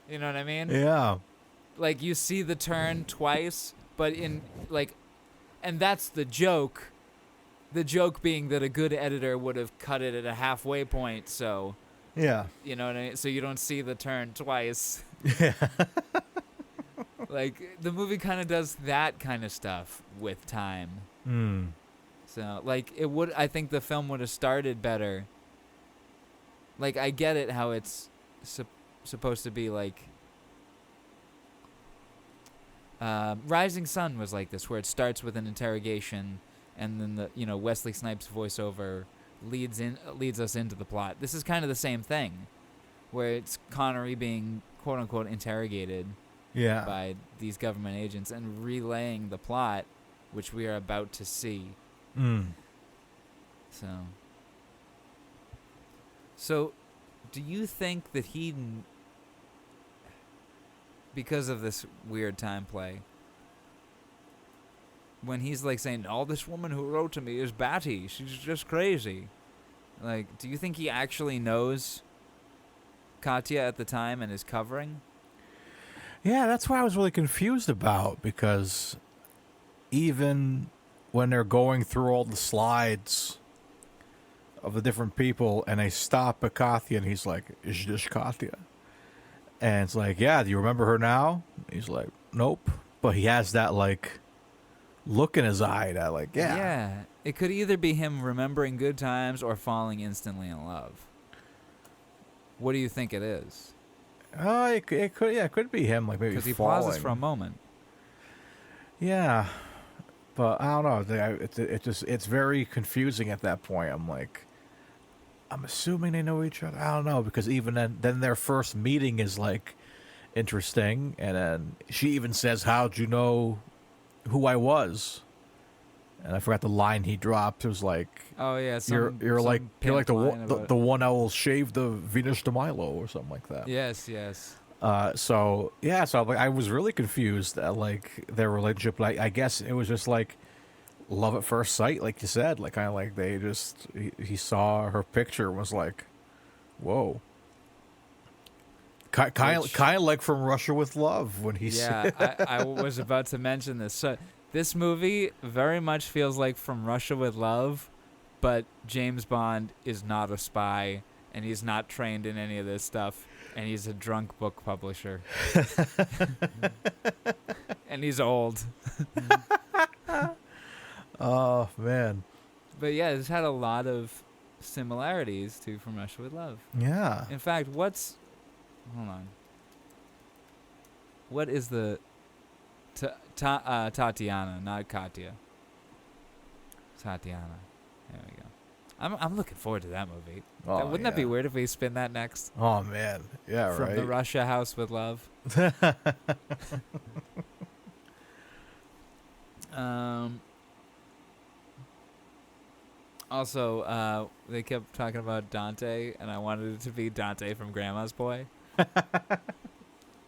[SPEAKER 1] You know what I mean?
[SPEAKER 3] Yeah.
[SPEAKER 1] Like you see the turn twice, but in like, and that's the joke. The joke being that a good editor would have cut it at a halfway point, so
[SPEAKER 3] Yeah.
[SPEAKER 1] you know what I mean. So you don't see the turn twice.
[SPEAKER 3] Yeah.
[SPEAKER 1] Like, the movie kind of does that kind of stuff with time.
[SPEAKER 3] Hmm.
[SPEAKER 1] So, like, I think the film would have started better. Like, I get it how it's supposed to be, like... Rising Sun was like this, where it starts with an interrogation, and then Wesley Snipes' voiceover leads us into the plot. This is kind of the same thing, where it's Connery being quote unquote interrogated by these government agents and relaying the plot, which we are about to see. So, do you think that he, because of this weird time play, when he's like saying, "Oh, this woman who wrote to me is batty. She's just crazy." Like, do you think he actually knows Katya at the time and is covering?
[SPEAKER 3] Yeah, that's what I was really confused about, because even when they're going through all the slides of the different people and they stop at Katya and he's like, "Is this Katya?" And it's like, "Yeah, do you remember her now?" He's like, "Nope." But he has that, like, look in his eye that, like, yeah.
[SPEAKER 1] Yeah. It could either be him remembering good times or falling instantly in love. What do you think it is?
[SPEAKER 3] It could be him, like, maybe
[SPEAKER 1] Because he
[SPEAKER 3] falling.
[SPEAKER 1] pauses for a moment.
[SPEAKER 3] Yeah. But I don't know. It's very confusing at that point. I'm like, I'm assuming they know each other. I don't know, because even then their first meeting is, like, interesting, and then she even says, "How'd you know who I was?" And I forgot the line he dropped. It was like,
[SPEAKER 1] "Oh yeah,
[SPEAKER 3] you're like the one that will shave the Venus de Milo," or something like that.
[SPEAKER 1] Yes.
[SPEAKER 3] So I was really confused at, like, their relationship. But I guess it was just like love at first sight, like you said. Like, kind of like he saw her picture and was like, "Whoa." Kind of like from Russia with Love when he said.
[SPEAKER 1] I was about to mention this. So this movie very much feels like From Russia with Love, but James Bond is not a spy, and he's not trained in any of this stuff, and he's a drunk book publisher. And he's old.
[SPEAKER 3] Oh, man.
[SPEAKER 1] But yeah, it's had a lot of similarities to From Russia with Love.
[SPEAKER 3] Yeah.
[SPEAKER 1] In fact, hold on. What is the Tatiana, not Katya. Tatiana. There we go. I'm looking forward to that movie.
[SPEAKER 3] Oh,
[SPEAKER 1] Wouldn't that be weird if we spin that next?
[SPEAKER 3] Oh, man. Yeah,
[SPEAKER 1] From
[SPEAKER 3] right.
[SPEAKER 1] the Russia House with Love. Also, they kept talking about Dante, and I wanted it to be Dante from Grandma's Boy.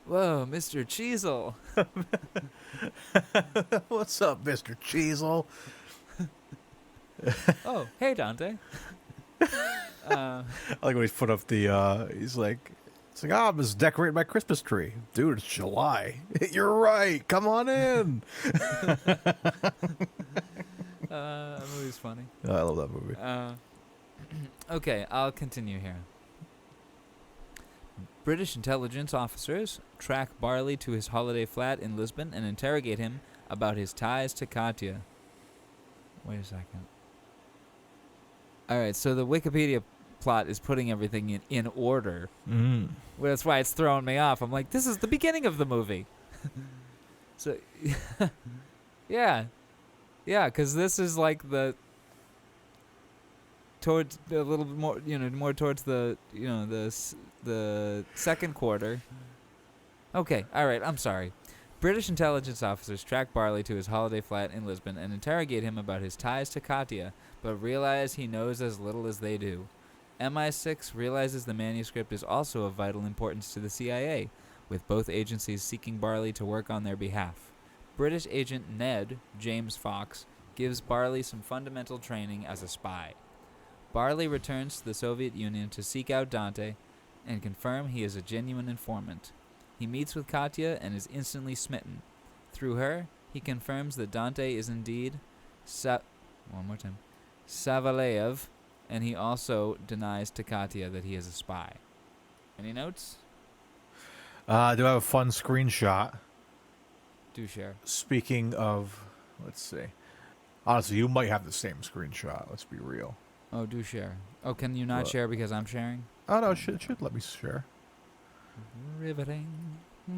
[SPEAKER 1] Whoa, Mr. Cheezel.
[SPEAKER 3] What's up, Mr. Cheezel?
[SPEAKER 1] Oh, hey, Dante.
[SPEAKER 3] I like when he's put up the, he's like, I'm just decorating my Christmas tree. Dude, it's July. You're right. Come on in.
[SPEAKER 1] That movie's funny.
[SPEAKER 3] I love that movie.
[SPEAKER 1] Okay, I'll continue here. British intelligence officers track Barley to his holiday flat in Lisbon and interrogate him about his ties to Katya. Wait a second. Alright, so the Wikipedia plot is putting everything in order.
[SPEAKER 3] Mm.
[SPEAKER 1] Well, that's why it's throwing me off. I'm like, this is the beginning of the movie. So, yeah. Yeah, because this is like towards a little bit more, more towards the second quarter. Okay, all right, I'm sorry. British intelligence officers track Barley to his holiday flat in Lisbon and interrogate him about his ties to Katya, but realize he knows as little as they do. MI6 realizes the manuscript is also of vital importance to the CIA, with both agencies seeking Barley to work on their behalf. British agent Ned, James Fox, gives Barley some fundamental training as a spy. Barley returns to the Soviet Union to seek out Dante and confirm he is a genuine informant. He meets with Katya and is instantly smitten. Through her, he confirms that Dante is indeed Savaleyev, and he also denies to Katya that he is a spy. Any notes?
[SPEAKER 3] I do have a fun screenshot
[SPEAKER 1] Do share.
[SPEAKER 3] Speaking of, let's see. Honestly, you might have the same screenshot. Let's be real.
[SPEAKER 1] Oh, do share. Oh, can you not share because I'm sharing?
[SPEAKER 3] Oh, no, it should let me share.
[SPEAKER 1] Riveting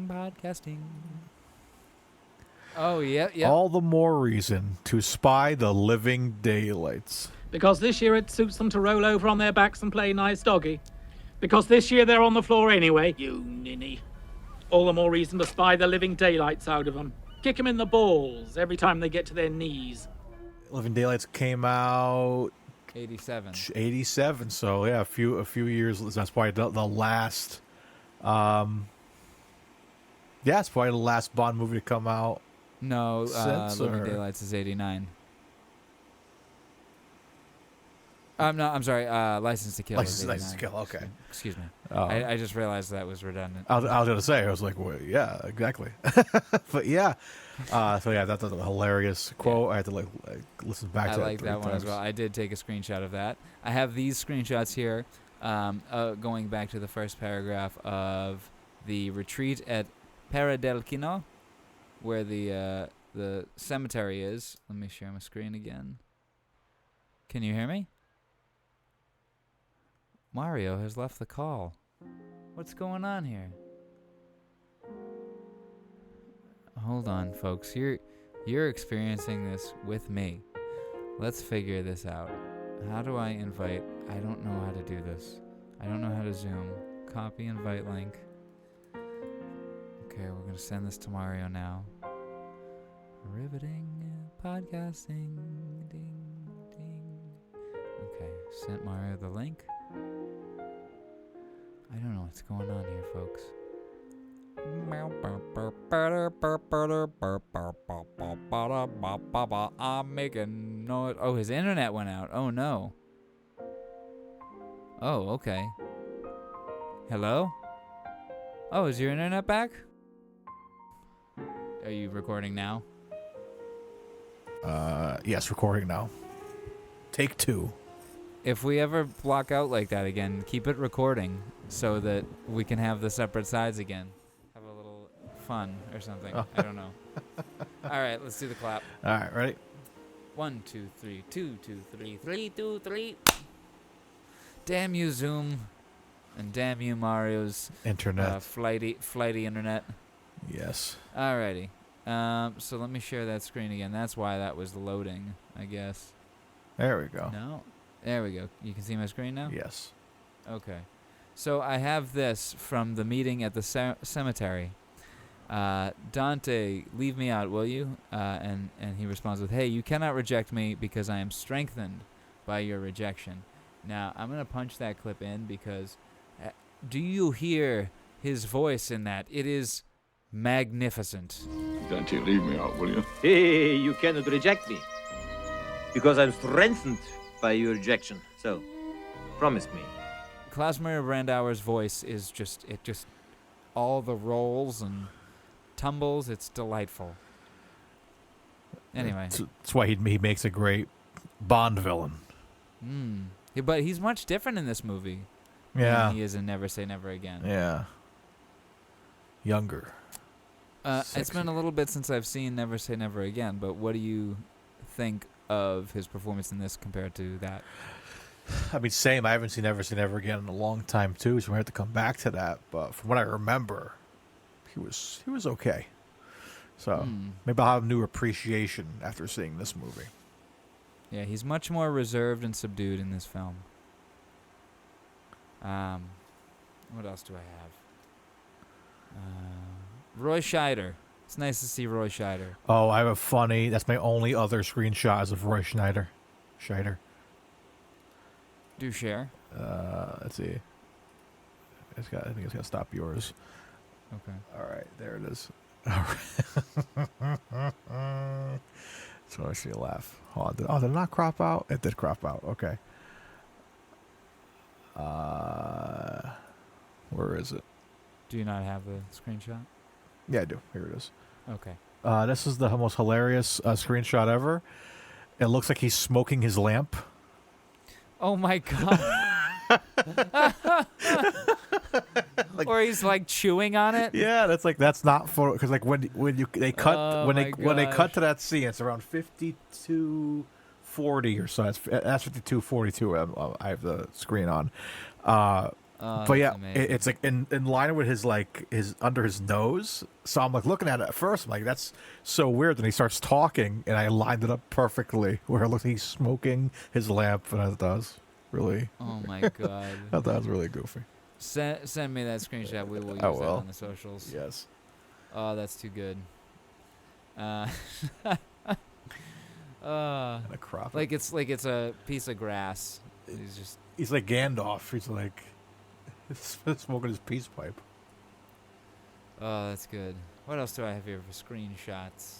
[SPEAKER 1] podcasting. Oh, yeah.
[SPEAKER 3] All the more reason to spy the living daylights.
[SPEAKER 4] Because this year it suits them to roll over on their backs and play nice doggy. Because this year they're on the floor anyway, you ninny. All the more reason to spy the living daylights out of them. Kick them in the balls every time they get to their knees.
[SPEAKER 3] Living Daylights came out
[SPEAKER 1] 87.
[SPEAKER 3] 87, so yeah, a few years. That's probably the last. Yeah, it's probably the last Bond movie to come out.
[SPEAKER 1] No, Living
[SPEAKER 3] or-
[SPEAKER 1] Daylights is 89. I'm sorry. License to Kill. is
[SPEAKER 3] License to
[SPEAKER 1] 89.
[SPEAKER 3] Kill. Okay.
[SPEAKER 1] Excuse me.
[SPEAKER 3] Oh.
[SPEAKER 1] I just realized that was redundant.
[SPEAKER 3] I was gonna say. I was like, well, yeah, exactly. But yeah, so yeah, that's a hilarious quote. I had to like listen back
[SPEAKER 1] I
[SPEAKER 3] to
[SPEAKER 1] like
[SPEAKER 3] that
[SPEAKER 1] that one as
[SPEAKER 3] times.
[SPEAKER 1] well. I did take a screenshot of that. I have these screenshots here, going back to the first paragraph of the retreat at Pera del Quino, where the cemetery is. Let me share my screen again. Can you hear me? Mario has left the call. What's going on here? Hold on, folks. You're experiencing this with me. Let's figure this out. How do I invite? I don't know how to do this. I don't know how to Zoom. Copy invite link. Okay, we're gonna send this to Mario now. Riveting podcasting. Ding ding. Okay, sent Mario the link. I don't know what's going on here, folks. I'm making noise. Oh, his internet went out. Oh, no. Oh, okay. Hello? Oh, is your internet back? Are you recording now?
[SPEAKER 3] Yes, recording now. Take 2.
[SPEAKER 1] If we ever block out like that again, keep it recording so that we can have the separate sides again. Have a little fun or something. I don't know. All right, let's do the clap.
[SPEAKER 3] All right, ready?
[SPEAKER 1] 1, 2, 3, 2, 2, 3, 3, 2, 3. Damn you, Zoom, and damn you, Mario's
[SPEAKER 3] Internet.
[SPEAKER 1] flighty internet.
[SPEAKER 3] Yes.
[SPEAKER 1] Alrighty. So let me share that screen again. That's why that was loading, I guess.
[SPEAKER 3] There we go.
[SPEAKER 1] No. There we go. You can see my screen now?
[SPEAKER 3] Yes.
[SPEAKER 1] Okay. So I have this from the meeting at the cemetery. Dante, leave me out, will you? And he responds with, hey, you cannot reject me because I am strengthened by your rejection. Now, I'm going to punch that clip in because do you hear his voice in that? It is magnificent.
[SPEAKER 5] Dante, leave me out, will you?
[SPEAKER 6] Hey, you cannot reject me. Because I'm strengthened by your rejection. So, promise me.
[SPEAKER 1] Klaus Maria Brandauer's voice is just all the rolls and tumbles. It's delightful. Anyway.
[SPEAKER 3] That's why he makes a great Bond villain.
[SPEAKER 1] Yeah, but he's much different in this movie
[SPEAKER 3] Yeah.
[SPEAKER 1] than he is in Never Say Never Again.
[SPEAKER 3] Yeah. Younger.
[SPEAKER 1] It's
[SPEAKER 3] Sexy.
[SPEAKER 1] been a little bit since I've seen Never Say Never Again, but what do you think of his performance in this compared to that?
[SPEAKER 3] I mean, same. I haven't seen Never Say Never Again in a long time too, so we have to come back to that. But from what I remember, he was okay. So maybe I'll have a new appreciation after seeing this movie.
[SPEAKER 1] Yeah, he's much more reserved and subdued in this film. What else do I have? Roy Scheider. It's nice to see Roy Scheider.
[SPEAKER 3] Oh, I have a funny. That's my only other screenshot is of Roy Scheider.
[SPEAKER 1] Do share.
[SPEAKER 3] Let's see. I think it's got to stop yours.
[SPEAKER 1] Okay.
[SPEAKER 3] All right, there it is. All right. So I see a laugh. Did it not crop out? It did crop out. Okay. Where is it?
[SPEAKER 1] Do you not have the screenshot?
[SPEAKER 3] Yeah, I do. Here it is.
[SPEAKER 1] Okay.
[SPEAKER 3] This is the most hilarious screenshot ever. It looks like he's smoking his lamp.
[SPEAKER 1] Oh my god.
[SPEAKER 7] Or he's like chewing on it.
[SPEAKER 3] Yeah, that's not for because like when they cut
[SPEAKER 7] Oh
[SPEAKER 3] when
[SPEAKER 7] my
[SPEAKER 3] they cut
[SPEAKER 7] gosh.
[SPEAKER 3] to that scene, it's around 52:40 or so. That's 52:42. I have the screen on. But
[SPEAKER 7] that's
[SPEAKER 3] yeah,
[SPEAKER 7] amazing.
[SPEAKER 3] it's like in line with his under his nose. So I'm like looking at it at first. I'm like, that's so weird. Then he starts talking, and I lined it up perfectly where it looks like he's smoking his lamp, and it does really.
[SPEAKER 7] Oh my god.
[SPEAKER 3] I thought that was really goofy.
[SPEAKER 7] Send me that screenshot. We will use
[SPEAKER 3] I
[SPEAKER 7] that
[SPEAKER 3] will.
[SPEAKER 7] on the socials.
[SPEAKER 3] Yes.
[SPEAKER 7] Oh, that's too good. Uh,
[SPEAKER 3] And a crop.
[SPEAKER 7] like it's a piece of grass.
[SPEAKER 3] He's like Gandalf. He's like smoking his peace pipe.
[SPEAKER 7] Oh, that's good. What else do I have here for screenshots?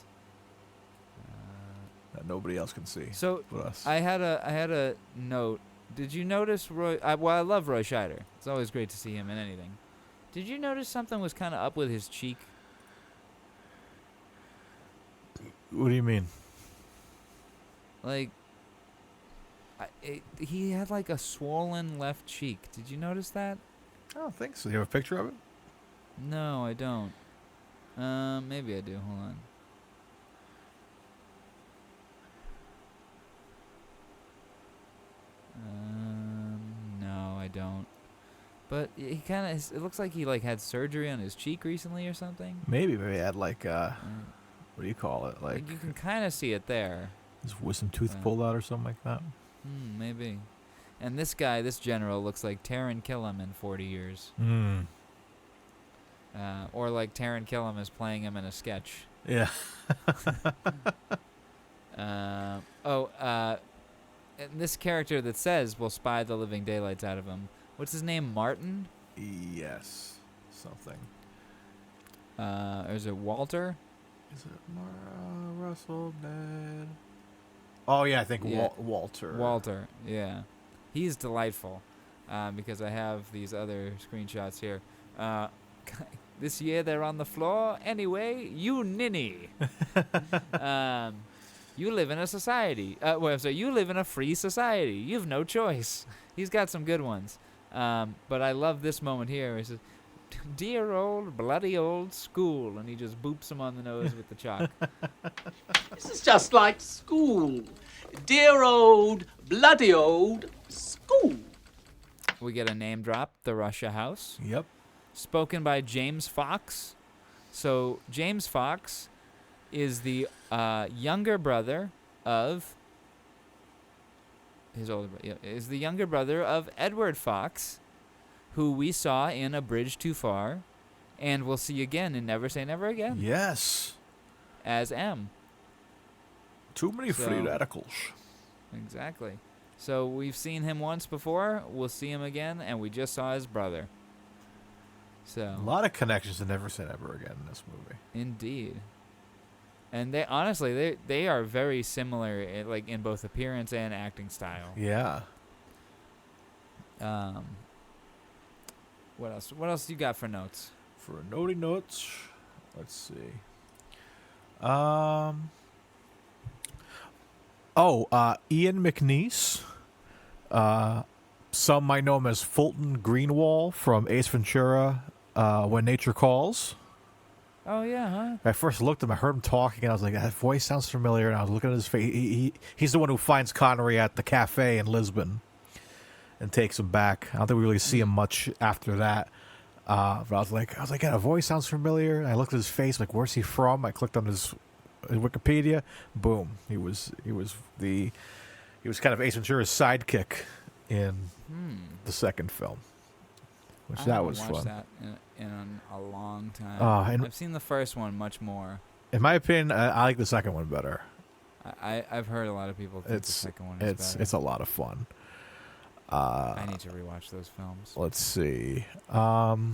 [SPEAKER 3] That nobody else can see.
[SPEAKER 7] So
[SPEAKER 3] but us.
[SPEAKER 7] I had a note. Did you notice Roy? I love Roy Scheider. It's always great to see him in anything. Did you notice something was kind of up with his cheek?
[SPEAKER 3] What do you mean?
[SPEAKER 7] Like, he had like a swollen left cheek. Did you notice that?
[SPEAKER 3] I don't think so. You have a picture of it?
[SPEAKER 7] No, I don't. Maybe I do. Hold on. No, I don't. But he kind of, it looks like he like had surgery on his cheek recently or something.
[SPEAKER 3] Maybe he had like what do you call it?
[SPEAKER 7] Like you can kind of see it there.
[SPEAKER 3] his wisdom tooth pulled out or something like that.
[SPEAKER 7] Maybe. And this guy, this general, looks like Taran Killam in 40 years. Or like Taran Killam is playing him in a sketch.
[SPEAKER 3] Yeah.
[SPEAKER 7] And this character that says we'll spy the living daylights out of him. What's his name? Martin?
[SPEAKER 3] Yes. Something.
[SPEAKER 7] Or is it Walter?
[SPEAKER 3] Is it Russell Ned? Oh yeah, I think
[SPEAKER 7] Yeah.
[SPEAKER 3] Walter.
[SPEAKER 7] Walter, yeah. He's delightful because I have these other screenshots here. This year they're on the floor. Anyway, you ninny. You live in a society. You live in a free society. You've no choice. He's got some good ones. But I love this moment here. He says, dear old, bloody old school. And he just boops him on the nose with the chalk.
[SPEAKER 8] This is just like school. Dear old, bloody old school.
[SPEAKER 7] We get a name drop, the Russia House.
[SPEAKER 3] Yep.
[SPEAKER 7] Spoken by James Fox. So James Fox is the younger brother of his older brother. Yeah, is the younger brother of Edward Fox, who we saw in A Bridge Too Far, and we'll see again in Never Say Never Again
[SPEAKER 3] Yes.
[SPEAKER 7] as M.
[SPEAKER 3] Too many free
[SPEAKER 7] So-
[SPEAKER 3] radicals.
[SPEAKER 7] Exactly. So we've seen him once before. We'll see him again, and we just saw his brother. So
[SPEAKER 3] A lot of connections to Never Say Never Again in this movie.
[SPEAKER 7] indeed. And they honestly they are very similar like in both appearance and acting style.
[SPEAKER 3] Yeah.
[SPEAKER 7] What else you got for notes?
[SPEAKER 3] For naughty notes, let's see. Ian McNeice. Some might know him as Fulton Greenwald from Ace Ventura, When Nature Calls.
[SPEAKER 7] Oh yeah, huh?
[SPEAKER 3] I first looked at him, I heard him talking, and I was like, that voice sounds familiar. And I was looking at his face. He's the one who finds Connery at the cafe in Lisbon and takes him back. I don't think we really see him much after that. But I was like, yeah, that voice sounds familiar. And I looked at his face, like, where's he from? I clicked on his Wikipedia. Boom, he was kind of Ace Ventura's sidekick in the second film, which that was
[SPEAKER 7] I haven't watched
[SPEAKER 3] fun.
[SPEAKER 7] that in a long time.
[SPEAKER 3] And
[SPEAKER 7] I've seen the first one much more.
[SPEAKER 3] in my opinion, I like the second one better.
[SPEAKER 7] I've heard a lot of people think the second one is better.
[SPEAKER 3] It's a lot of fun.
[SPEAKER 7] I need to rewatch those films.
[SPEAKER 3] Let's see. Of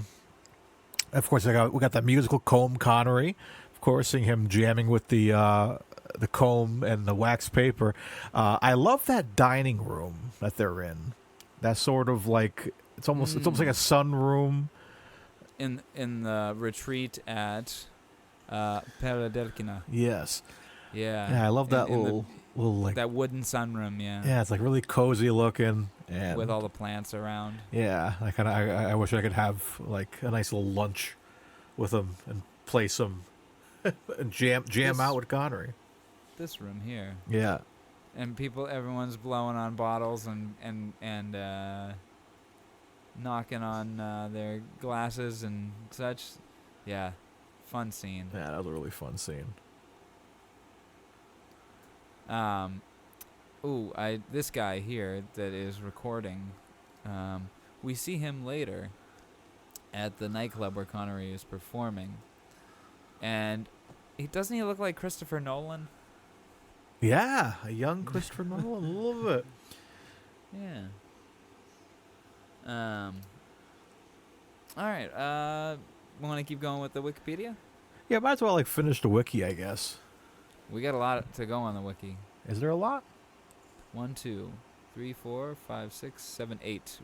[SPEAKER 3] course, we got that musical Comb Connery. Of course, seeing him jamming with the comb and the wax paper. I love that dining room that they're in. That sort of like it's almost like a sunroom.
[SPEAKER 7] In the retreat at Peradelkina.
[SPEAKER 3] Yes.
[SPEAKER 7] Yeah.
[SPEAKER 3] Yeah, I love that
[SPEAKER 7] In
[SPEAKER 3] little like
[SPEAKER 7] that wooden sunroom. Yeah.
[SPEAKER 3] yeah, it's like really cozy looking, And
[SPEAKER 7] with all the plants around.
[SPEAKER 3] yeah, I wish I could have like a nice little lunch with him and play some and jam out with Connery.
[SPEAKER 7] This room here.
[SPEAKER 3] Yeah.
[SPEAKER 7] And everyone's blowing on bottles and knocking on their glasses and such. Yeah, fun scene.
[SPEAKER 3] Yeah, that was a really fun scene.
[SPEAKER 7] This guy here that is recording, we see him later at the nightclub where Connery is performing, and doesn't he look like Christopher Nolan?
[SPEAKER 3] Yeah, a young Christopher Nolan. Love it.
[SPEAKER 7] Yeah. All right. We want to keep going with the Wikipedia?
[SPEAKER 3] Yeah, might as well like finish the wiki, I guess.
[SPEAKER 7] We got a lot to go on the wiki.
[SPEAKER 3] Is there a lot?
[SPEAKER 7] 1, 2, 3, 4, 5, 6, 7, 8.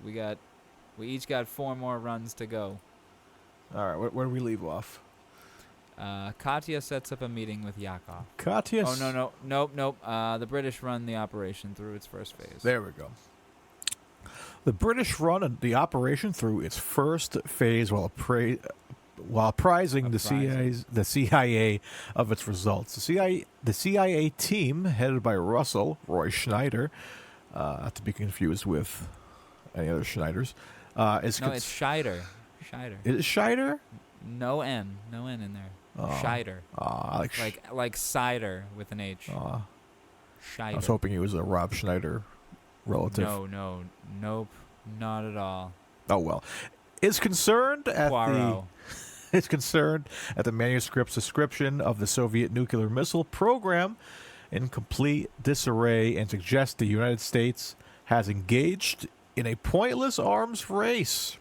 [SPEAKER 7] We each got 4 more runs to go.
[SPEAKER 3] All right, where do we leave off?
[SPEAKER 7] Katya sets up a meeting with Yakov.
[SPEAKER 3] Katya.
[SPEAKER 7] Oh nope. The British run the operation through its first phase.
[SPEAKER 3] There we go. The British run the operation through its first phase while apprising the CIA of its results. The CIA team, headed by Roy Schneider, not to be confused with any other Schneiders,
[SPEAKER 7] it's Scheider.
[SPEAKER 3] Is it Scheider?
[SPEAKER 7] No N in there. Scheider. Like cider with an H. Scheider.
[SPEAKER 3] I was hoping he was a Rob Schneider relative.
[SPEAKER 7] Nope, not at all.
[SPEAKER 3] Oh well, is concerned at
[SPEAKER 7] Poirot.
[SPEAKER 3] It's concerned at the manuscript's description of the Soviet nuclear missile program in complete disarray and suggests the United States has engaged in a pointless arms race.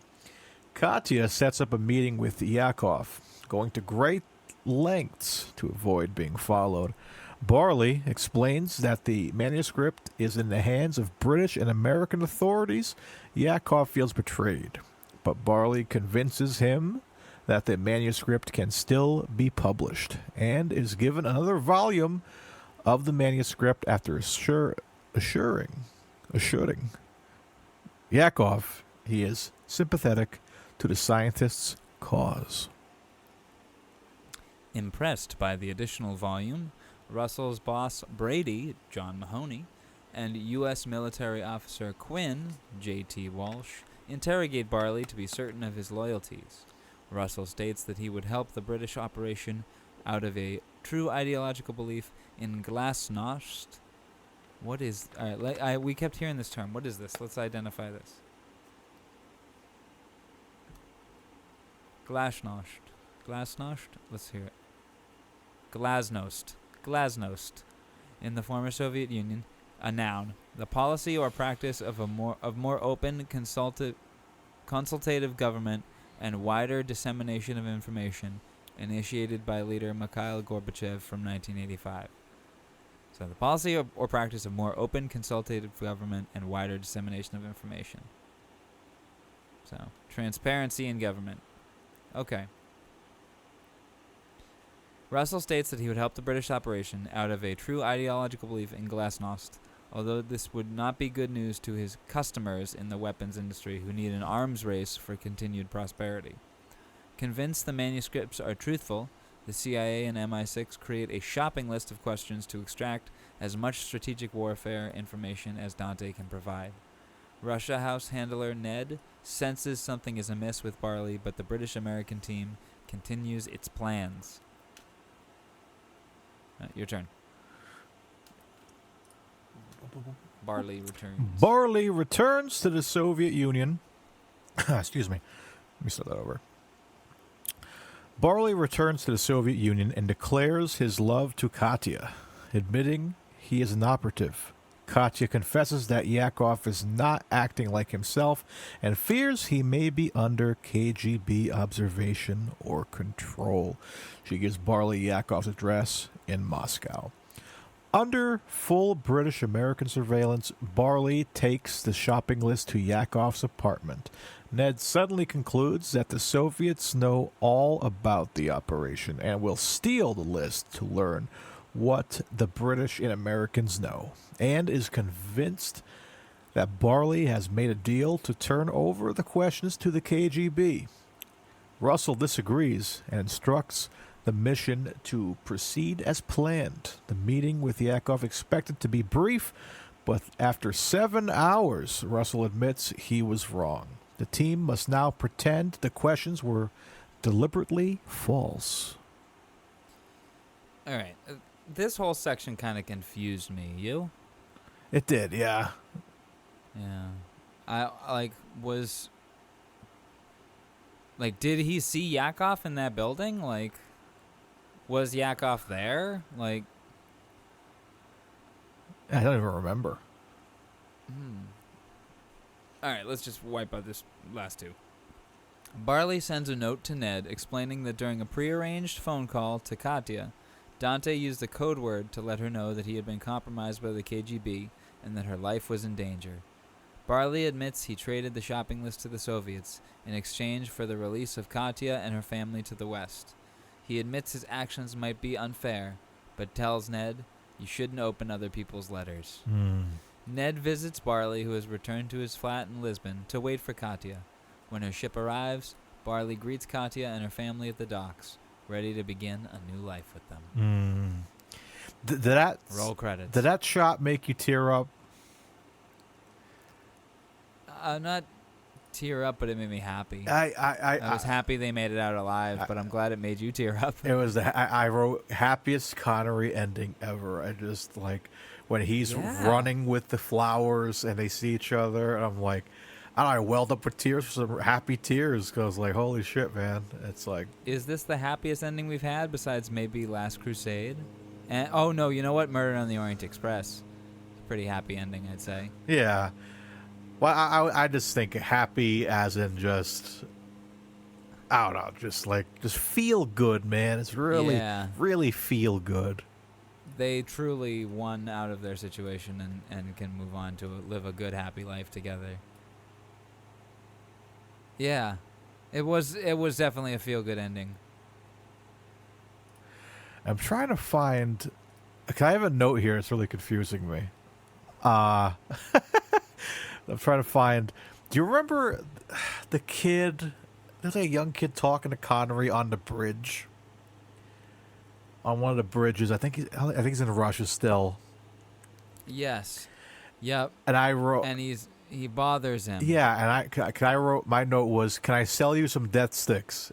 [SPEAKER 3] Katya sets up a meeting with Yakov, going to great lengths to avoid being followed. Barley explains that the manuscript is in the hands of British and American authorities. Yakov feels betrayed, but Barley convinces him that the manuscript can still be published and is given another volume of the manuscript after assuring Yakov he is sympathetic to the scientists' cause.
[SPEAKER 7] Impressed by the additional volume, Russell's boss Brady, John Mahoney, and U.S. military officer Quinn, J.T. Walsh, interrogate Barley to be certain of his loyalties. Russell states that he would help the British operation out of a true ideological belief in glasnost. What is... we kept hearing this term. What is this? Let's identify this. Glasnost. Glasnost? Let's hear it. Glasnost. Glasnost. In the former Soviet Union, a noun. The policy or practice of more open consultative government and wider dissemination of information, initiated by leader Mikhail Gorbachev from 1985. So the policy or practice of more open consultative government and wider dissemination of information. So, transparency in government. Okay. Russell states that he would help the British operation out of a true ideological belief in glasnost, although this would not be good news to his customers in the weapons industry who need an arms race for continued prosperity. Convinced the manuscripts are truthful, the CIA and MI6 create a shopping list of questions to extract as much strategic warfare information as Dante can provide. Russia House handler Ned senses something is amiss with Barley, but the British-American team continues its plans. Your turn. Barley returns.
[SPEAKER 3] Barley returns to the Soviet Union. Excuse me. Let me start that over. Barley returns to the Soviet Union and declares his love to Katya, admitting he is an operative. Katya confesses that Yakov is not acting like himself and fears he may be under KGB observation or control. She gives Barley Yakov's address in Moscow. Under full British-American surveillance, Barley takes the shopping list to Yakov's apartment. Ned suddenly concludes that the Soviets know all about the operation and will steal the list to learn what the British and Americans know, and is convinced that Barley has made a deal to turn over the questions to the KGB. Russell disagrees and instructs the mission to proceed as planned. The meeting with Yakov expected to be brief, but after 7 hours, Russell admits he was wrong. The team must now pretend the questions were deliberately false.
[SPEAKER 7] All right. This whole section kind of confused me. You?
[SPEAKER 3] It did, yeah.
[SPEAKER 7] Yeah. Did he see Yakov in that building? Like, was Yakov there? Like,
[SPEAKER 3] I don't even remember.
[SPEAKER 7] all right, let's just wipe out this last two. Barley sends a note to Ned explaining that during a prearranged phone call to Katya, Dante used a code word to let her know that he had been compromised by the KGB and that her life was in danger. Barley admits he traded the shopping list to the Soviets in exchange for the release of Katya and her family to the West. He admits his actions might be unfair, but tells Ned, "You shouldn't open other people's letters." Ned visits Barley, who has returned to his flat in Lisbon, to wait for Katya. When her ship arrives, Barley greets Katya and her family at the docks, ready to begin a new life with them. Roll credits.
[SPEAKER 3] Did that shot make you tear up?
[SPEAKER 7] Not tear up, but it made me happy.
[SPEAKER 3] I
[SPEAKER 7] was happy they made it out alive, but I'm glad it made you tear up.
[SPEAKER 3] It was I wrote happiest Connery ending ever. I just like when he's running with the flowers and they see each other, and I'm like, I welled up with tears, some happy tears, because like, holy shit, man! It's like,
[SPEAKER 7] is this the happiest ending we've had besides maybe Last Crusade? And oh no, you know what? Murder on the Orient Express, pretty happy ending, I'd say.
[SPEAKER 3] Yeah. Well, I just think happy as in just, I don't know, just feel good, man. It's really, really feel good.
[SPEAKER 7] They truly won out of their situation and can move on to live a good, happy life together. Yeah, it was definitely a feel good ending.
[SPEAKER 3] I'm trying to find. I have a note here. It's really confusing me. I'm trying to find. Do you remember the kid? There's a young kid talking to Connery on the bridge. On one of the bridges, I think he's in Russia still.
[SPEAKER 7] Yes. Yep.
[SPEAKER 3] And I wrote.
[SPEAKER 7] And he bothers him.
[SPEAKER 3] Yeah, and I wrote, my note was, "Can I sell you some death sticks?"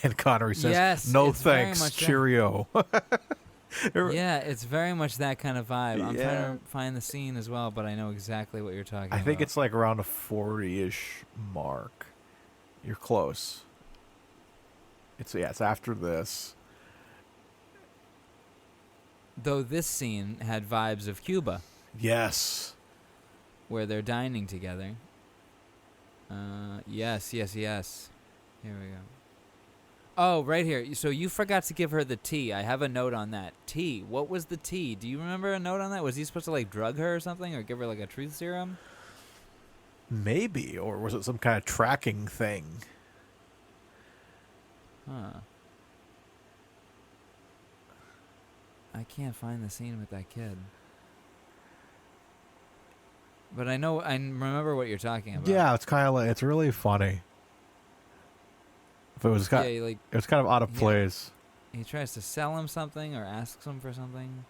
[SPEAKER 3] And Connery says,
[SPEAKER 7] yes,
[SPEAKER 3] "No thanks, cheerio."
[SPEAKER 7] Yeah, it's very much that kind of vibe. I'm trying to find the scene as well, but I know exactly what you're talking about.
[SPEAKER 3] I think it's like around a 40-ish mark. You're close. It's after this.
[SPEAKER 7] Though this scene had vibes of Cuba.
[SPEAKER 3] Yes.
[SPEAKER 7] Where they're dining together. Yes. Here we go. Oh, right here. So you forgot to give her the tea. I have a note on that. Tea. What was the tea? Do you remember a note on that? Was he supposed to like drug her or something, or give her like a truth serum?
[SPEAKER 3] Maybe, or was it some kind of tracking thing?
[SPEAKER 7] Huh. I can't find the scene with that kid. But I remember what you're talking about.
[SPEAKER 3] Yeah, it's kind of like, it's really funny. If it was kind, it was kind of out of place.
[SPEAKER 7] He tries to sell him something or asks him for something,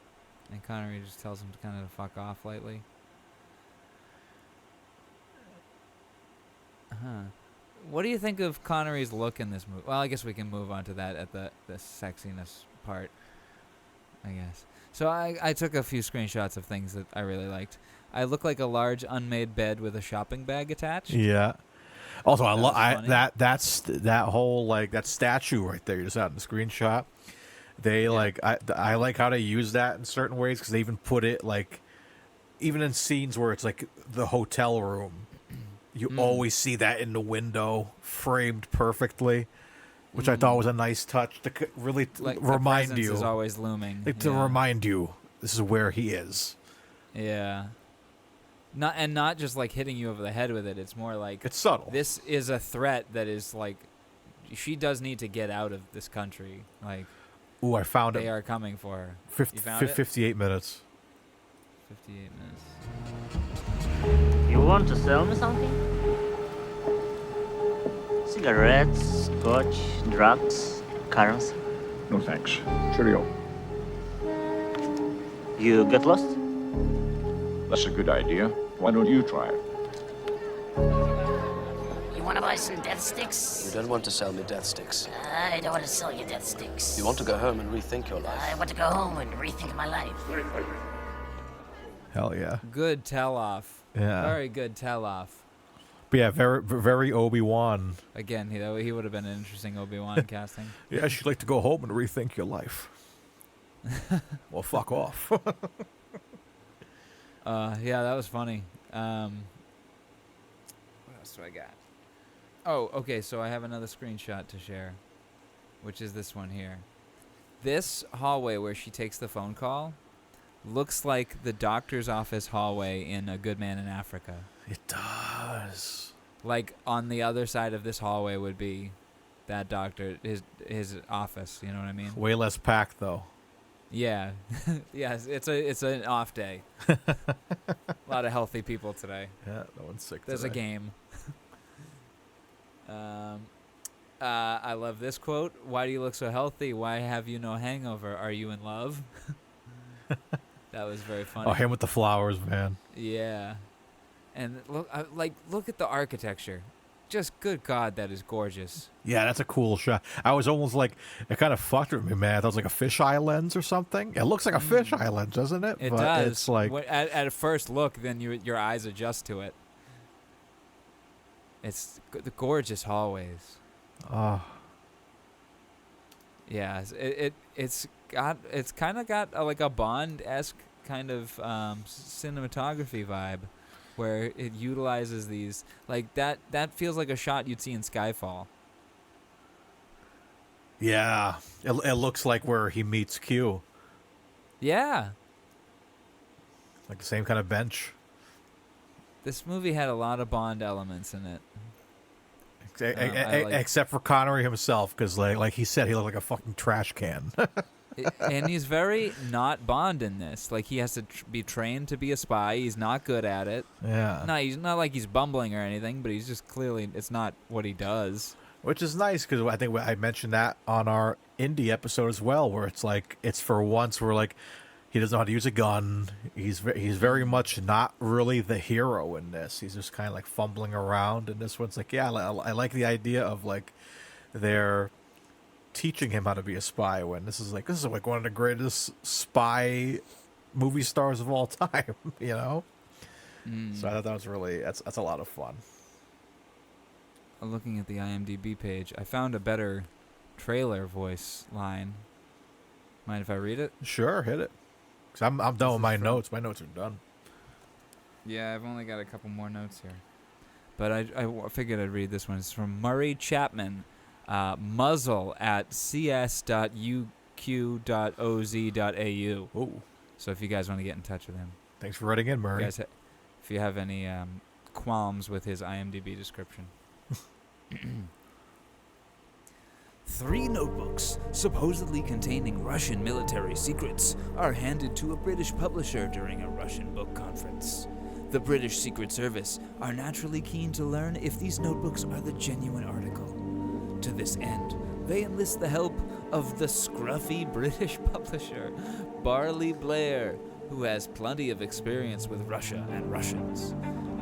[SPEAKER 7] and Connery just tells him to kind of fuck off lightly. What do you think of Connery's look in this movie? Well, I guess we can move on to that at the sexiness part, I guess. So I took a few screenshots of things that I really liked. I look like a large unmade bed with a shopping bag attached.
[SPEAKER 3] Yeah. Also, I love that whole like that statue right there. You just out in the screenshot. They I like how they use that in certain ways, because they even put it like even in scenes where it's like the hotel room. You always see that in the window, framed perfectly, which I thought was a nice touch to really remind
[SPEAKER 7] the
[SPEAKER 3] you.
[SPEAKER 7] Is always looming.
[SPEAKER 3] To remind you this is where he is.
[SPEAKER 7] Yeah. Not just like hitting you over the head with it. It's more like
[SPEAKER 3] it's subtle.
[SPEAKER 7] This is a threat that is like, she does need to get out of this country. Like,
[SPEAKER 3] ooh, I found it.
[SPEAKER 7] They are coming for her.
[SPEAKER 3] 58 minutes.
[SPEAKER 7] 58 minutes.
[SPEAKER 9] You want to sell me something? Cigarettes, scotch, drugs, currency.
[SPEAKER 5] No thanks. Cheerio.
[SPEAKER 9] You get lost?
[SPEAKER 5] That's a good idea. Why don't you try it?
[SPEAKER 10] You want to buy some death sticks?
[SPEAKER 11] You don't want to sell me death sticks.
[SPEAKER 10] I don't want to sell you death sticks.
[SPEAKER 11] You want to go home and rethink your life.
[SPEAKER 10] I want to go home and rethink my life.
[SPEAKER 3] Hell yeah.
[SPEAKER 7] Good tell-off.
[SPEAKER 3] Yeah.
[SPEAKER 7] Very good tell-off.
[SPEAKER 3] But yeah, very Obi-Wan.
[SPEAKER 7] Again, he would have been an interesting Obi-Wan casting.
[SPEAKER 3] Yeah, she'd like to go home and rethink your life. Well, fuck off.
[SPEAKER 7] Yeah, that was funny. What else do I got? Oh, okay, so I have another screenshot to share, which is this one here. This hallway where she takes the phone call looks like the doctor's office hallway in A Good Man in Africa.
[SPEAKER 3] It does.
[SPEAKER 7] Like, on the other side of this hallway would be that doctor, his office, you know what I mean?
[SPEAKER 3] Way less packed, though.
[SPEAKER 7] Yeah. Yes, it's an off day. A lot of healthy people today.
[SPEAKER 3] Yeah, no one's sick
[SPEAKER 7] There's
[SPEAKER 3] today.
[SPEAKER 7] a game. I love this quote. Why do you look so healthy? Why have you no hangover? Are you in love? That was very funny.
[SPEAKER 3] Oh, him with the flowers, man.
[SPEAKER 7] Yeah. And look at the architecture. Just good God, that is gorgeous.
[SPEAKER 3] Yeah, that's a cool shot. I was almost like, it kind of fucked with me, man. I thought it was like a fisheye lens or something. It looks like a fisheye lens, doesn't it?
[SPEAKER 7] It
[SPEAKER 3] But
[SPEAKER 7] does.
[SPEAKER 3] It's like,
[SPEAKER 7] At a first look, then your eyes adjust to it. It's the gorgeous hallways.
[SPEAKER 3] oh,
[SPEAKER 7] Yeah, it's kind of got like a Bond-esque kind of cinematography vibe, where it utilizes these like that feels like a shot you'd see in Skyfall.
[SPEAKER 3] yeah. It looks like where he meets Q.
[SPEAKER 7] Yeah,
[SPEAKER 3] Like the same kind of bench.
[SPEAKER 7] this movie had a lot of Bond elements in it.
[SPEAKER 3] Except for Connery himself, because like he said, he looked like a fucking trash can.
[SPEAKER 7] And he's very not Bond in this. Like, he has to be trained to be a spy. He's not good at it.
[SPEAKER 3] Yeah.
[SPEAKER 7] No, he's not like he's bumbling or anything, but he's just clearly, it's not what he does.
[SPEAKER 3] Which is nice, because I think I mentioned that on our indie episode as well, where it's like, it's for once where like he doesn't know how to use a gun. He's very much not really the hero in this. He's just kind of like fumbling around. And this one's like, yeah, I like the idea of like they're teaching him how to be a spy, when this is like one of the greatest spy movie stars of all time, you know? So I thought that was really, that's a lot of fun.
[SPEAKER 7] I'm looking at the IMDb page. I found a better trailer voice line. Mind if I read it?
[SPEAKER 3] Sure, hit it. 'Cause I'm done with my notes. My notes are done.
[SPEAKER 7] Yeah, I've only got a couple more notes here. But I figured I'd read this one. It's from Murray Chapman. Muzzle at cs.uq.oz.au.
[SPEAKER 3] Oh.
[SPEAKER 7] So if you guys want to get in touch with him.
[SPEAKER 3] Thanks for writing in, Murray.
[SPEAKER 7] If you have any qualms with his IMDb description.
[SPEAKER 12] 3 notebooks, supposedly containing Russian military secrets, are handed to a British publisher during a Russian book conference. The British Secret Service are naturally keen to learn if these notebooks are the genuine article. To this end, they enlist the help of the scruffy British publisher, Barley Blair, who has plenty of experience with Russia and Russians.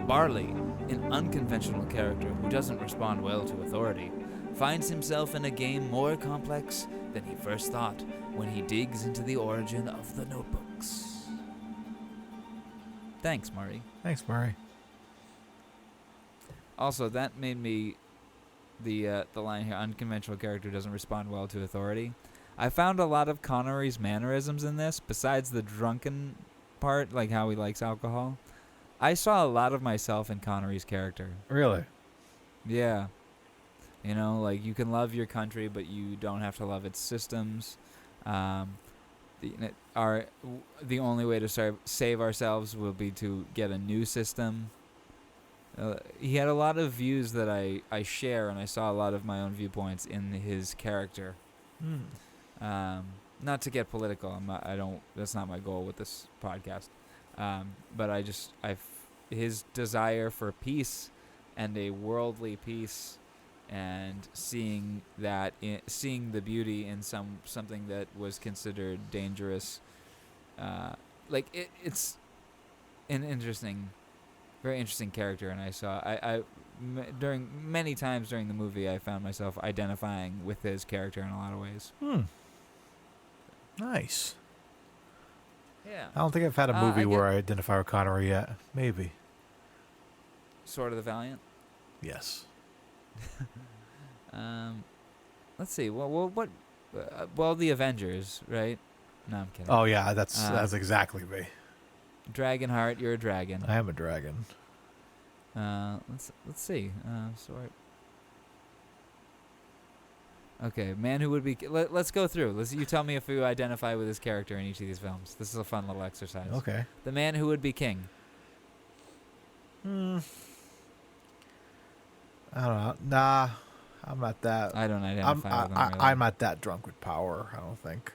[SPEAKER 12] Barley, an unconventional character who doesn't respond well to authority, finds himself in a game more complex than he first thought when he digs into the origin of the notebooks.
[SPEAKER 7] Thanks, Murray.
[SPEAKER 3] Thanks, Murray.
[SPEAKER 7] Also, that made me the line here, unconventional character doesn't respond well to authority. I found a lot of Connery's mannerisms in this, besides the drunken part, like how he likes alcohol. I saw a lot of myself in Connery's character.
[SPEAKER 3] Really?
[SPEAKER 7] Yeah. You know, like, you can love your country, but you don't have to love its systems. The only way to save ourselves will be to get a new system. He had a lot of views that I share, and I saw a lot of my own viewpoints in his character. Not to get political. That's not my goal with this podcast. But I his desire for peace and a worldly peace, and seeing seeing the beauty in something that was considered dangerous. It's an interesting, very interesting character, and I saw during many times during the movie I found myself identifying with his character in a lot of ways.
[SPEAKER 3] Nice.
[SPEAKER 7] Yeah.
[SPEAKER 3] I don't think I've had a movie where I identify with Connery yet. Maybe.
[SPEAKER 7] Sword of the Valiant.
[SPEAKER 3] Yes.
[SPEAKER 7] Let's see. Well, what? The Avengers, right? No, I'm kidding.
[SPEAKER 3] Oh yeah, that's exactly me.
[SPEAKER 7] Dragonheart, you're a dragon.
[SPEAKER 3] I am a dragon.
[SPEAKER 7] Let's see. Sword. Okay, man who would be. Let's go through. You tell me if you identify with his character in each of these films. This is a fun little exercise.
[SPEAKER 3] Okay.
[SPEAKER 7] The man who would be king.
[SPEAKER 3] I don't know. Nah, I'm not that.
[SPEAKER 7] I don't identify with him. Really.
[SPEAKER 3] I'm not that drunk with power. I don't think.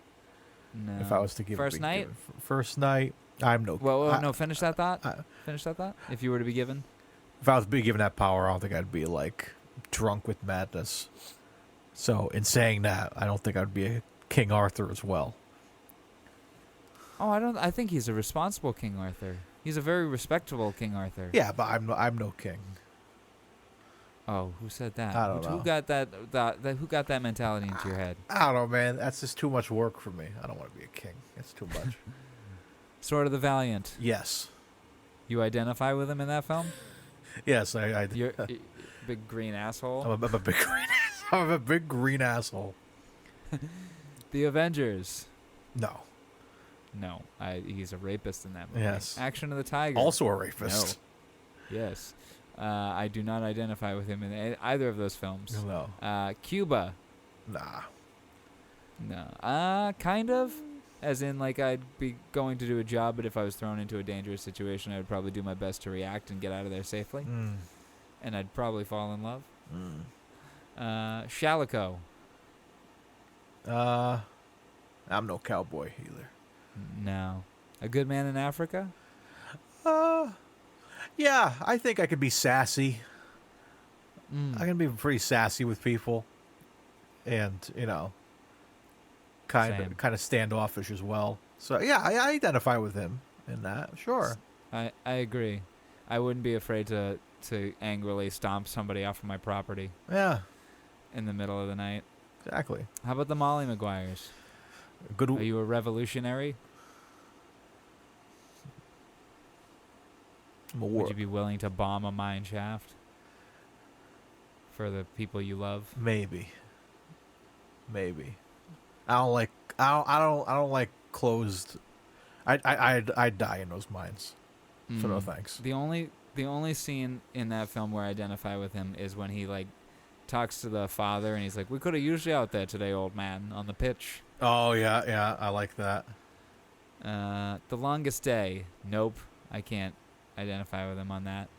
[SPEAKER 7] No.
[SPEAKER 3] If I was to give
[SPEAKER 7] first night.
[SPEAKER 3] First night, I'm no.
[SPEAKER 7] Well, no. Finish that thought. Finish that thought. If you were to be given.
[SPEAKER 3] If I was to be given that power, I don't think I'd be like drunk with madness. So, in saying that, I don't think I'd be a King Arthur as well.
[SPEAKER 7] Oh, I think he's a responsible King Arthur. He's a very respectable King Arthur.
[SPEAKER 3] Yeah, but I'm no king.
[SPEAKER 7] Oh, who said that?
[SPEAKER 3] I don't know.
[SPEAKER 7] Who got that? Who got that mentality into your head?
[SPEAKER 3] I don't know, man. That's just too much work for me. I don't want to be a king. It's too much.
[SPEAKER 7] Sword of the Valiant.
[SPEAKER 3] Yes.
[SPEAKER 7] You identify with him in that film?
[SPEAKER 3] Yes, I
[SPEAKER 7] You're big green asshole.
[SPEAKER 3] I'm a big green. I'm a big green asshole.
[SPEAKER 7] The Avengers.
[SPEAKER 3] No.
[SPEAKER 7] No, he's a rapist in that movie.
[SPEAKER 3] Yes.
[SPEAKER 7] Action of the Tiger.
[SPEAKER 3] Also a rapist.
[SPEAKER 7] No. Yes. I do not identify with him in either of those films.
[SPEAKER 3] No.
[SPEAKER 7] Cuba.
[SPEAKER 3] Nah.
[SPEAKER 7] No. Kind of. As in, like, I'd be going to do a job, but if I was thrown into a dangerous situation, I would probably do my best to react and get out of there safely. And I'd probably fall in love. Shalico.
[SPEAKER 3] I'm no cowboy either.
[SPEAKER 7] No. A Good Man in Africa?
[SPEAKER 3] Yeah, I think I could be sassy. I can be pretty sassy with people. And, kind of standoffish as well. So, yeah, I identify with him in that. Sure.
[SPEAKER 7] I agree. I wouldn't be afraid to angrily stomp somebody off of my property.
[SPEAKER 3] Yeah.
[SPEAKER 7] In the middle of the night.
[SPEAKER 3] Exactly.
[SPEAKER 7] How about the Molly Maguires? Are you a revolutionary? Would you be willing to bomb a mine shaft for the people you love?
[SPEAKER 3] Maybe. I don't like closed. I'd die in those mines. So no thanks.
[SPEAKER 7] The only scene in that film where I identify with him is when he talks to the father and he's like, "We could have used you out there today, old man, on the pitch."
[SPEAKER 3] Oh yeah, I like that.
[SPEAKER 7] The Longest Day. Nope, I can't identify with him on that.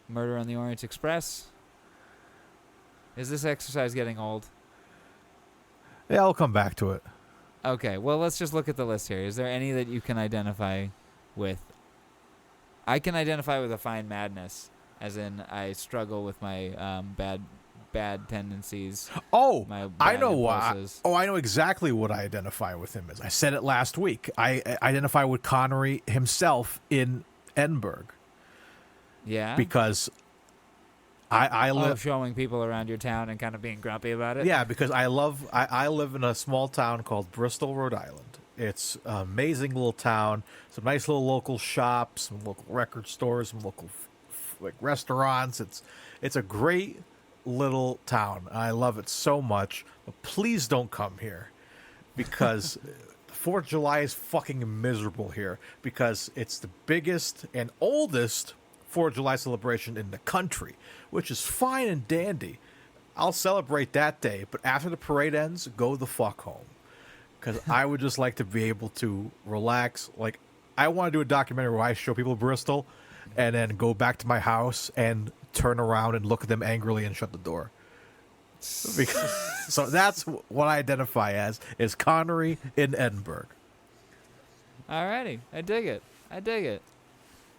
[SPEAKER 7] Murder on the Orient Express. Is this exercise getting old?
[SPEAKER 3] Yeah, I'll come back to it.
[SPEAKER 7] Okay, well, let's just look at the list here. Is there any that you can identify with? I can identify with A Fine Madness, as in I struggle with my bad tendencies.
[SPEAKER 3] Oh,
[SPEAKER 7] my
[SPEAKER 3] I
[SPEAKER 7] bad
[SPEAKER 3] know
[SPEAKER 7] impulses.
[SPEAKER 3] I know exactly what I identify with him as. I said it last week. I identify with Connery himself in Edinburgh.
[SPEAKER 7] Yeah?
[SPEAKER 3] Because I live
[SPEAKER 7] showing people around your town and kind of being grumpy about it?
[SPEAKER 3] Yeah, because I live in a small town called Bristol, Rhode Island. It's an amazing little town. Some nice little local shops, some local record stores, some local restaurants. It's a great little town. I love it so much. But please don't come here because 4th of July is fucking miserable here because it's the biggest and oldest 4th of July celebration in the country, which is fine and dandy. I'll celebrate that day, but after the parade ends, go the fuck home. Because I would just like to be able to relax. Like, I want to do a documentary where I show people Bristol and then go back to my house and turn around and look at them angrily and shut the door. So that's what I identify as, is Connery in Edinburgh.
[SPEAKER 7] Alrighty. I dig it.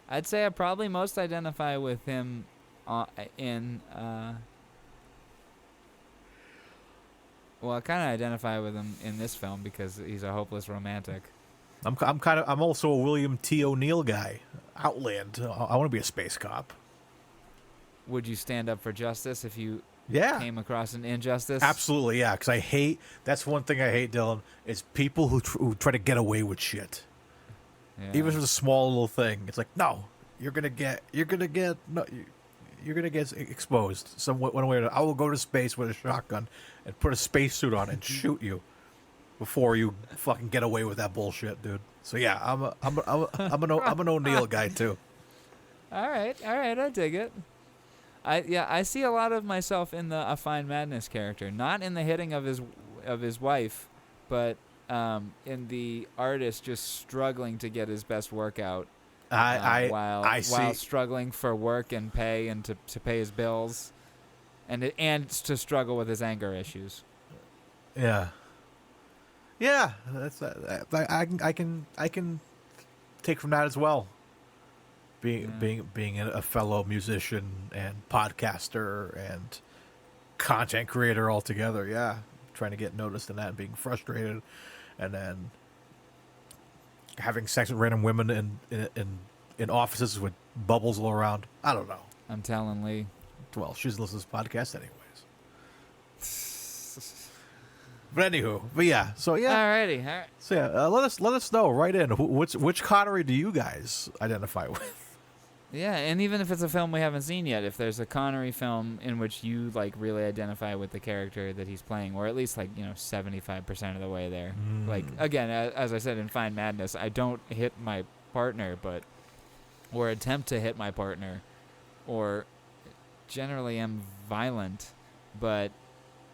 [SPEAKER 7] I'd say I probably most identify with him in. Well, I kind of identify with him in this film because he's a hopeless romantic.
[SPEAKER 3] I'm also a William T. O'Neill guy. Outland. I want to be a space cop.
[SPEAKER 7] Would you stand up for justice if you
[SPEAKER 3] Yeah.
[SPEAKER 7] came across an injustice?
[SPEAKER 3] Absolutely, yeah. Because that's one thing I hate, Dylan, is people who try to get away with shit.
[SPEAKER 7] Yeah.
[SPEAKER 3] Even if it's a small little thing, it's like, no, you're gonna get exposed some one way or another. I will go to space with a shotgun and put a spacesuit on and shoot you before you fucking get away with that bullshit, dude. So yeah, I'm an O'Neill guy too.
[SPEAKER 7] All right, I dig it. I see a lot of myself in the A Fine Madness character, not in the hitting of his wife, but in the artist just struggling to get his best work out. While struggling for work and pay and to pay his bills, and to struggle with his anger issues.
[SPEAKER 3] Yeah. Yeah, that's I can take from that as well. Being a fellow musician and podcaster and content creator altogether, yeah, trying to get noticed in that and being frustrated, and then having sex with random women in offices with bubbles all around. I don't know.
[SPEAKER 7] I'm telling Lee.
[SPEAKER 3] Well, she doesn't listen to this podcast anyways. But yeah. So yeah.
[SPEAKER 7] Alrighty. All right.
[SPEAKER 3] So yeah, let us know right in which Connery do you guys identify with?
[SPEAKER 7] Yeah, and even if it's a film we haven't seen yet, if there's a Connery film in which you like really identify with the character that he's playing, or at least 75% of the way there. Like again, as I said in Fine Madness, I don't hit my partner, or attempt to hit my partner, or generally am violent, but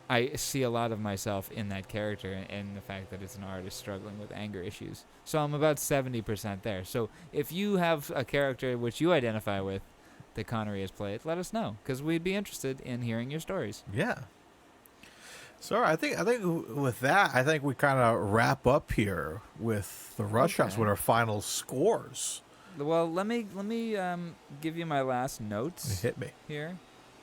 [SPEAKER 7] I see a lot of myself in that character and the fact that it's an artist struggling with anger issues. So I'm about 70% there. So if you have a character which you identify with that Connery has played, let us know, because we'd be interested in hearing your stories.
[SPEAKER 3] Yeah. So I think with that, I think we kind of wrap up here with the Rush Hours with our final scores.
[SPEAKER 7] Well, let me give you my last notes.
[SPEAKER 3] Hit me
[SPEAKER 7] here.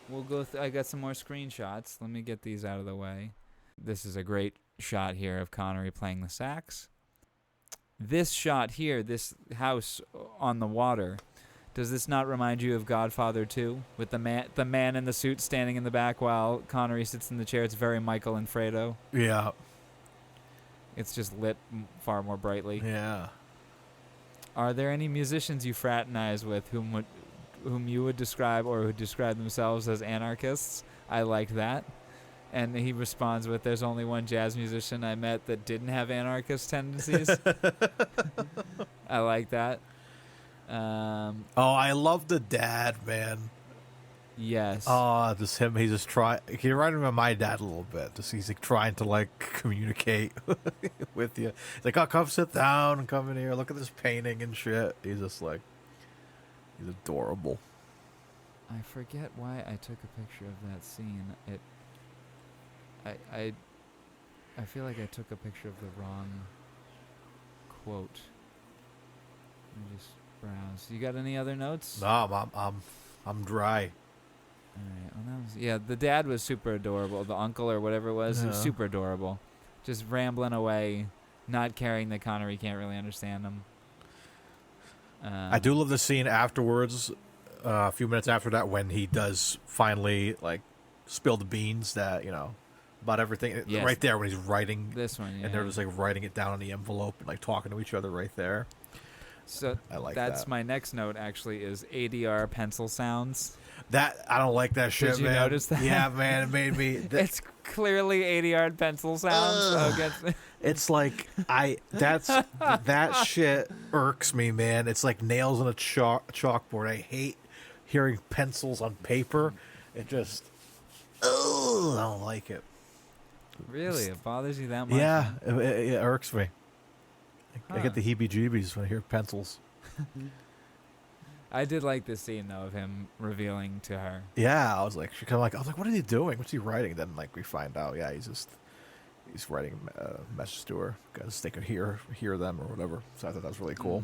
[SPEAKER 7] We'll go. I got some more screenshots. Let me get these out of the way. This is a great shot here of Connery playing the sax. This shot here, this house on the water, does this not remind you of Godfather 2 with the man in the suit standing in the back while Connery sits in the chair? It's very Michael and Fredo.
[SPEAKER 3] Yeah.
[SPEAKER 7] It's just lit far more brightly.
[SPEAKER 3] Yeah.
[SPEAKER 7] Are there any musicians you fraternize with whom you would describe or who describe themselves as anarchists? I like that. And he responds with, there's only one jazz musician I met that didn't have anarchist tendencies. I like that.
[SPEAKER 3] I love the dad, man.
[SPEAKER 7] Yes.
[SPEAKER 3] Oh, just him. He's just trying. He reminded me of my dad a little bit. Just he's trying to communicate with you. He's like, oh, come sit down and come in here. Look at this painting and shit. He's just he's adorable.
[SPEAKER 7] I forget why I took a picture of that scene. I feel like I took a picture of the wrong quote. Let me just browse. You got any other notes?
[SPEAKER 3] No, I'm dry.
[SPEAKER 7] All right. The dad was super adorable. The uncle or whatever it was was super adorable. Just rambling away, not caring that Connery can't really understand him.
[SPEAKER 3] I do love the scene afterwards, a few minutes after that, when he does finally spill the beans that about everything. Yes. Right there when he's writing
[SPEAKER 7] this one,
[SPEAKER 3] and they're just writing it down on the envelope and talking to each other right there.
[SPEAKER 7] So
[SPEAKER 3] I like
[SPEAKER 7] that's
[SPEAKER 3] that.
[SPEAKER 7] my next note. Actually, is ADR pencil sounds.
[SPEAKER 3] That I don't like that shit.
[SPEAKER 7] Did you
[SPEAKER 3] man.
[SPEAKER 7] notice that?
[SPEAKER 3] Yeah, man, it made me.
[SPEAKER 7] It's clearly ADR pencil sounds.
[SPEAKER 3] It's that shit irks me, man. It's like nails on a chalkboard. I hate hearing pencils on paper. It just, I don't like it.
[SPEAKER 7] Really, it bothers you that much?
[SPEAKER 3] Yeah, it irks me. I get the heebie-jeebies when I hear pencils.
[SPEAKER 7] I did like this scene though of him revealing to her.
[SPEAKER 3] Yeah, I was like, what are you doing? What's he writing? Then we find out, yeah, he's writing a message to her because they could hear them or whatever. So I thought that was really cool.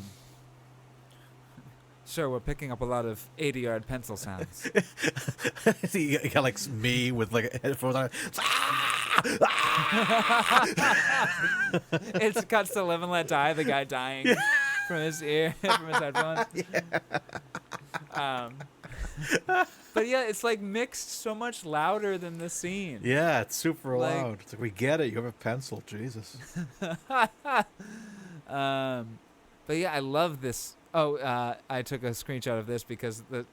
[SPEAKER 7] Sir, we're picking up a lot of 80-yard pencil sounds.
[SPEAKER 3] you got like me with like headphones on.
[SPEAKER 7] It cuts to Live and Let Die, the guy dying from his ear, from his headphones. But yeah, it's like mixed so much louder than the scene.
[SPEAKER 3] Yeah, it's super
[SPEAKER 7] Like-
[SPEAKER 3] loud. It's like, we get it. You have a pencil. Jesus.
[SPEAKER 7] But yeah, I love this. Oh, I took a screenshot of this because the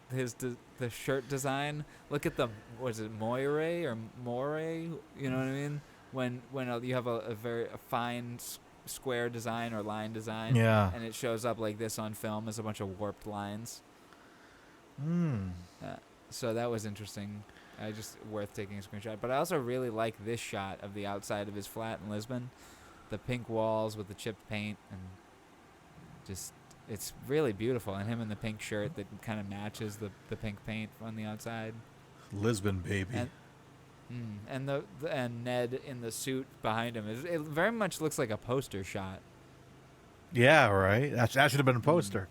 [SPEAKER 7] shirt design. Look at the, was it Moire or More? You know what I mean? When you have a very fine square design or line design,
[SPEAKER 3] Yeah.
[SPEAKER 7] and it shows up like this on film as a bunch of warped lines. So that was interesting. Just worth taking a screenshot. But I also really like this shot of the outside of his flat in Lisbon, the pink walls with the chipped paint, and just it's really beautiful. And him in the pink shirt that kind of matches the pink paint on the outside.
[SPEAKER 3] Lisbon, baby.
[SPEAKER 7] And Ned in the suit behind him. It very much looks like a poster shot.
[SPEAKER 3] Yeah, right. That should have been a poster.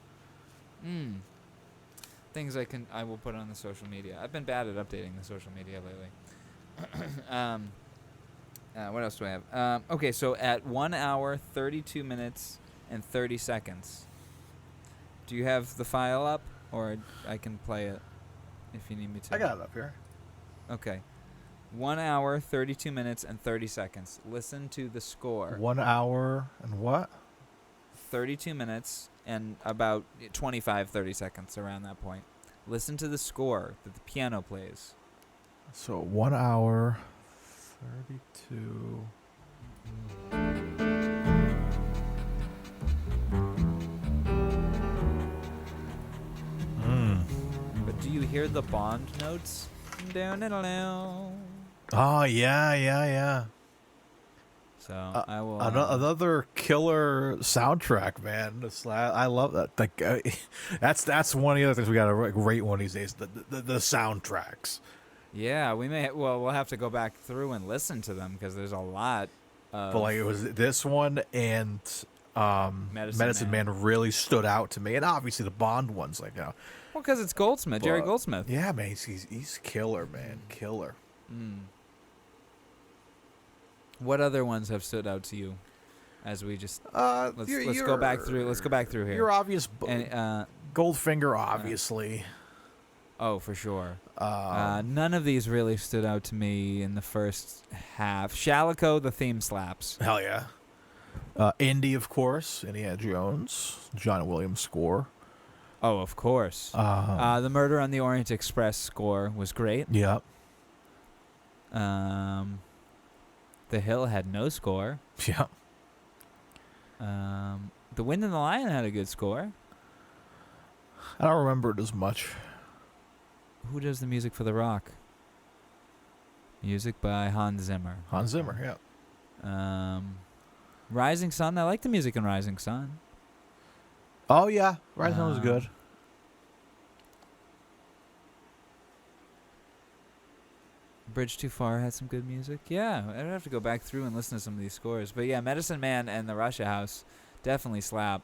[SPEAKER 7] Things I will put on the social media. I've been bad at updating the social media lately. What else do I have? Okay, so at 1 hour, 32 minutes, and 30 seconds. Do you have the file up, or I can play it if you need me to?
[SPEAKER 3] I got it up here.
[SPEAKER 7] Okay. 1 hour, 32 minutes, and 30 seconds. Listen to the score.
[SPEAKER 3] 1 hour and what?
[SPEAKER 7] 32 minutes and about 25, 30 seconds around that point. Listen to the score that the piano plays.
[SPEAKER 3] So 1 hour, 32.
[SPEAKER 7] But do you hear the Bond notes?
[SPEAKER 3] Oh, yeah.
[SPEAKER 7] So I will.
[SPEAKER 3] Another killer soundtrack, man. I love that. Like, that's one of the other things we got to rate one of these days. The soundtracks.
[SPEAKER 7] Yeah, we'll have to go back through and listen to them because there's a lot.
[SPEAKER 3] But like it was this one and Medicine Man really stood out to me, and obviously the Bond ones, like
[SPEAKER 7] well, because it's Goldsmith, Jerry Goldsmith.
[SPEAKER 3] Yeah, man, he's killer, man, killer.
[SPEAKER 7] What other ones have stood out to you? As we just let's go back through. Let's go back through here.
[SPEAKER 3] Your obvious
[SPEAKER 7] and,
[SPEAKER 3] Goldfinger, obviously.
[SPEAKER 7] Oh, for sure. None of these really stood out to me in the first half. Shalico, the theme slaps.
[SPEAKER 3] Hell yeah. Indy, of course. Indiana Jones. John Williams score.
[SPEAKER 7] Oh, of course. The Murder on the Orient Express score was great.
[SPEAKER 3] Yep.
[SPEAKER 7] The Hill had no score.
[SPEAKER 3] Yep.
[SPEAKER 7] The Wind and the Lion had a good score.
[SPEAKER 3] I don't remember it as much.
[SPEAKER 7] Who does the music for The Rock? Music by Hans Zimmer.
[SPEAKER 3] Hans Zimmer, yeah.
[SPEAKER 7] Rising Sun. I like the music in Rising Sun.
[SPEAKER 3] Oh, yeah. Rising Sun was good.
[SPEAKER 7] Bridge Too Far had some good music. Yeah, I'd have to go back through and listen to some of these scores. But yeah, Medicine Man and The Russia House definitely slap.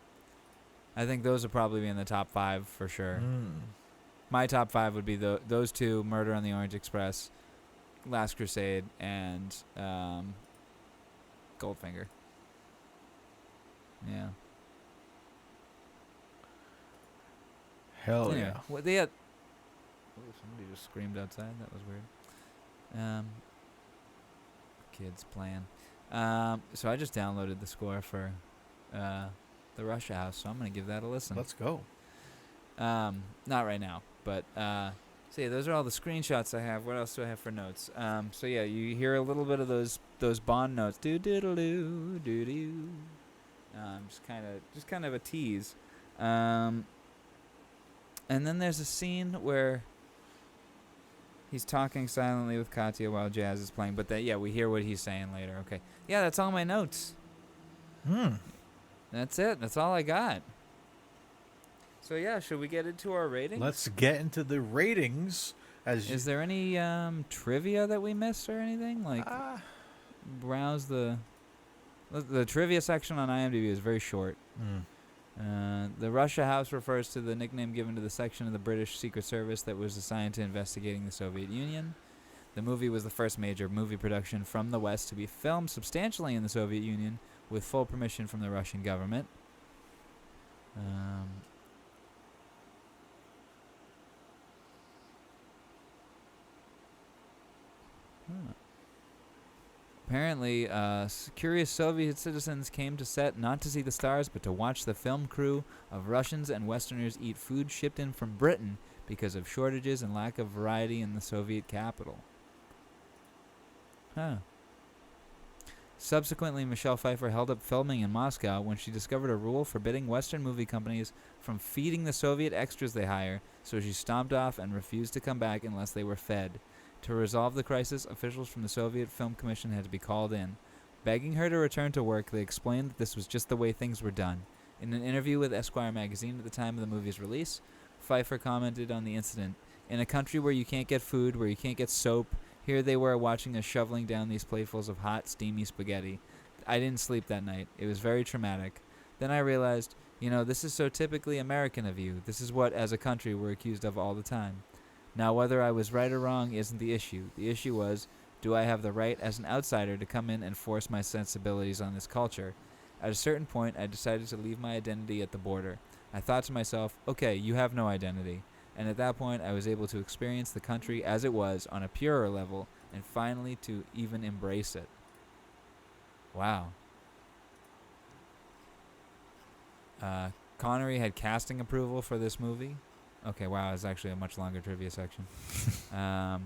[SPEAKER 7] I think those would probably be in the top 5 for sure. My top 5 would be those two, Murder on the Orient Express, Last Crusade, and Goldfinger. Yeah.
[SPEAKER 3] Hell
[SPEAKER 7] anyway,
[SPEAKER 3] yeah.
[SPEAKER 7] What they had. Oh, somebody just screamed outside. That was weird. Kids playing. So I just downloaded the score for The Russia House, so I'm going to give that a listen.
[SPEAKER 3] Let's go.
[SPEAKER 7] Not right now, but so yeah, those are all the screenshots I have. What else do I have for notes? So yeah, you hear a little bit of those Bond notes. Do diddle doo doo doo. Just kind of a tease. And then there's a scene where he's talking silently with Katya while jazz is playing. But yeah, we hear what he's saying later. Okay. Yeah, that's all my notes. That's it. That's all I got. So yeah, should we get into our ratings?
[SPEAKER 3] Let's get into the ratings.
[SPEAKER 7] Is there any trivia that we missed or anything? Like, browse the trivia section on IMDb is very short. The Russia House refers to the nickname given to the section of the British Secret Service that was assigned to investigating the Soviet Union. The movie was the first major movie production from the West to be filmed substantially in the Soviet Union with full permission from the Russian government. Apparently, curious Soviet citizens came to set not to see the stars, but to watch the film crew of Russians and Westerners eat food shipped in from Britain because of shortages and lack of variety in the Soviet capital. Subsequently, Michelle Pfeiffer held up filming in Moscow when she discovered a rule forbidding Western movie companies from feeding the Soviet extras they hire, so she stomped off and refused to come back unless they were fed. To resolve the crisis, officials from the Soviet Film Commission had to be called in. Begging her to return to work, they explained that this was just the way things were done. In an interview with Esquire magazine at the time of the movie's release, Pfeiffer commented on the incident. In a country where you can't get food, where you can't get soap, here they were watching us shoveling down these platefuls of hot, steamy spaghetti. I didn't sleep that night. It was very traumatic. Then I realized, this is so typically American of you. This is what, as a country, we're accused of all the time. Now, whether I was right or wrong isn't the issue. The issue was, do I have the right as an outsider to come in and force my sensibilities on this culture? At a certain point, I decided to leave my identity at the border. I thought to myself, okay, you have no identity. And at that point, I was able to experience the country as it was on a purer level and finally to even embrace it. Wow. Connery had casting approval for this movie. Okay, wow, it's actually a much longer trivia section. Wow.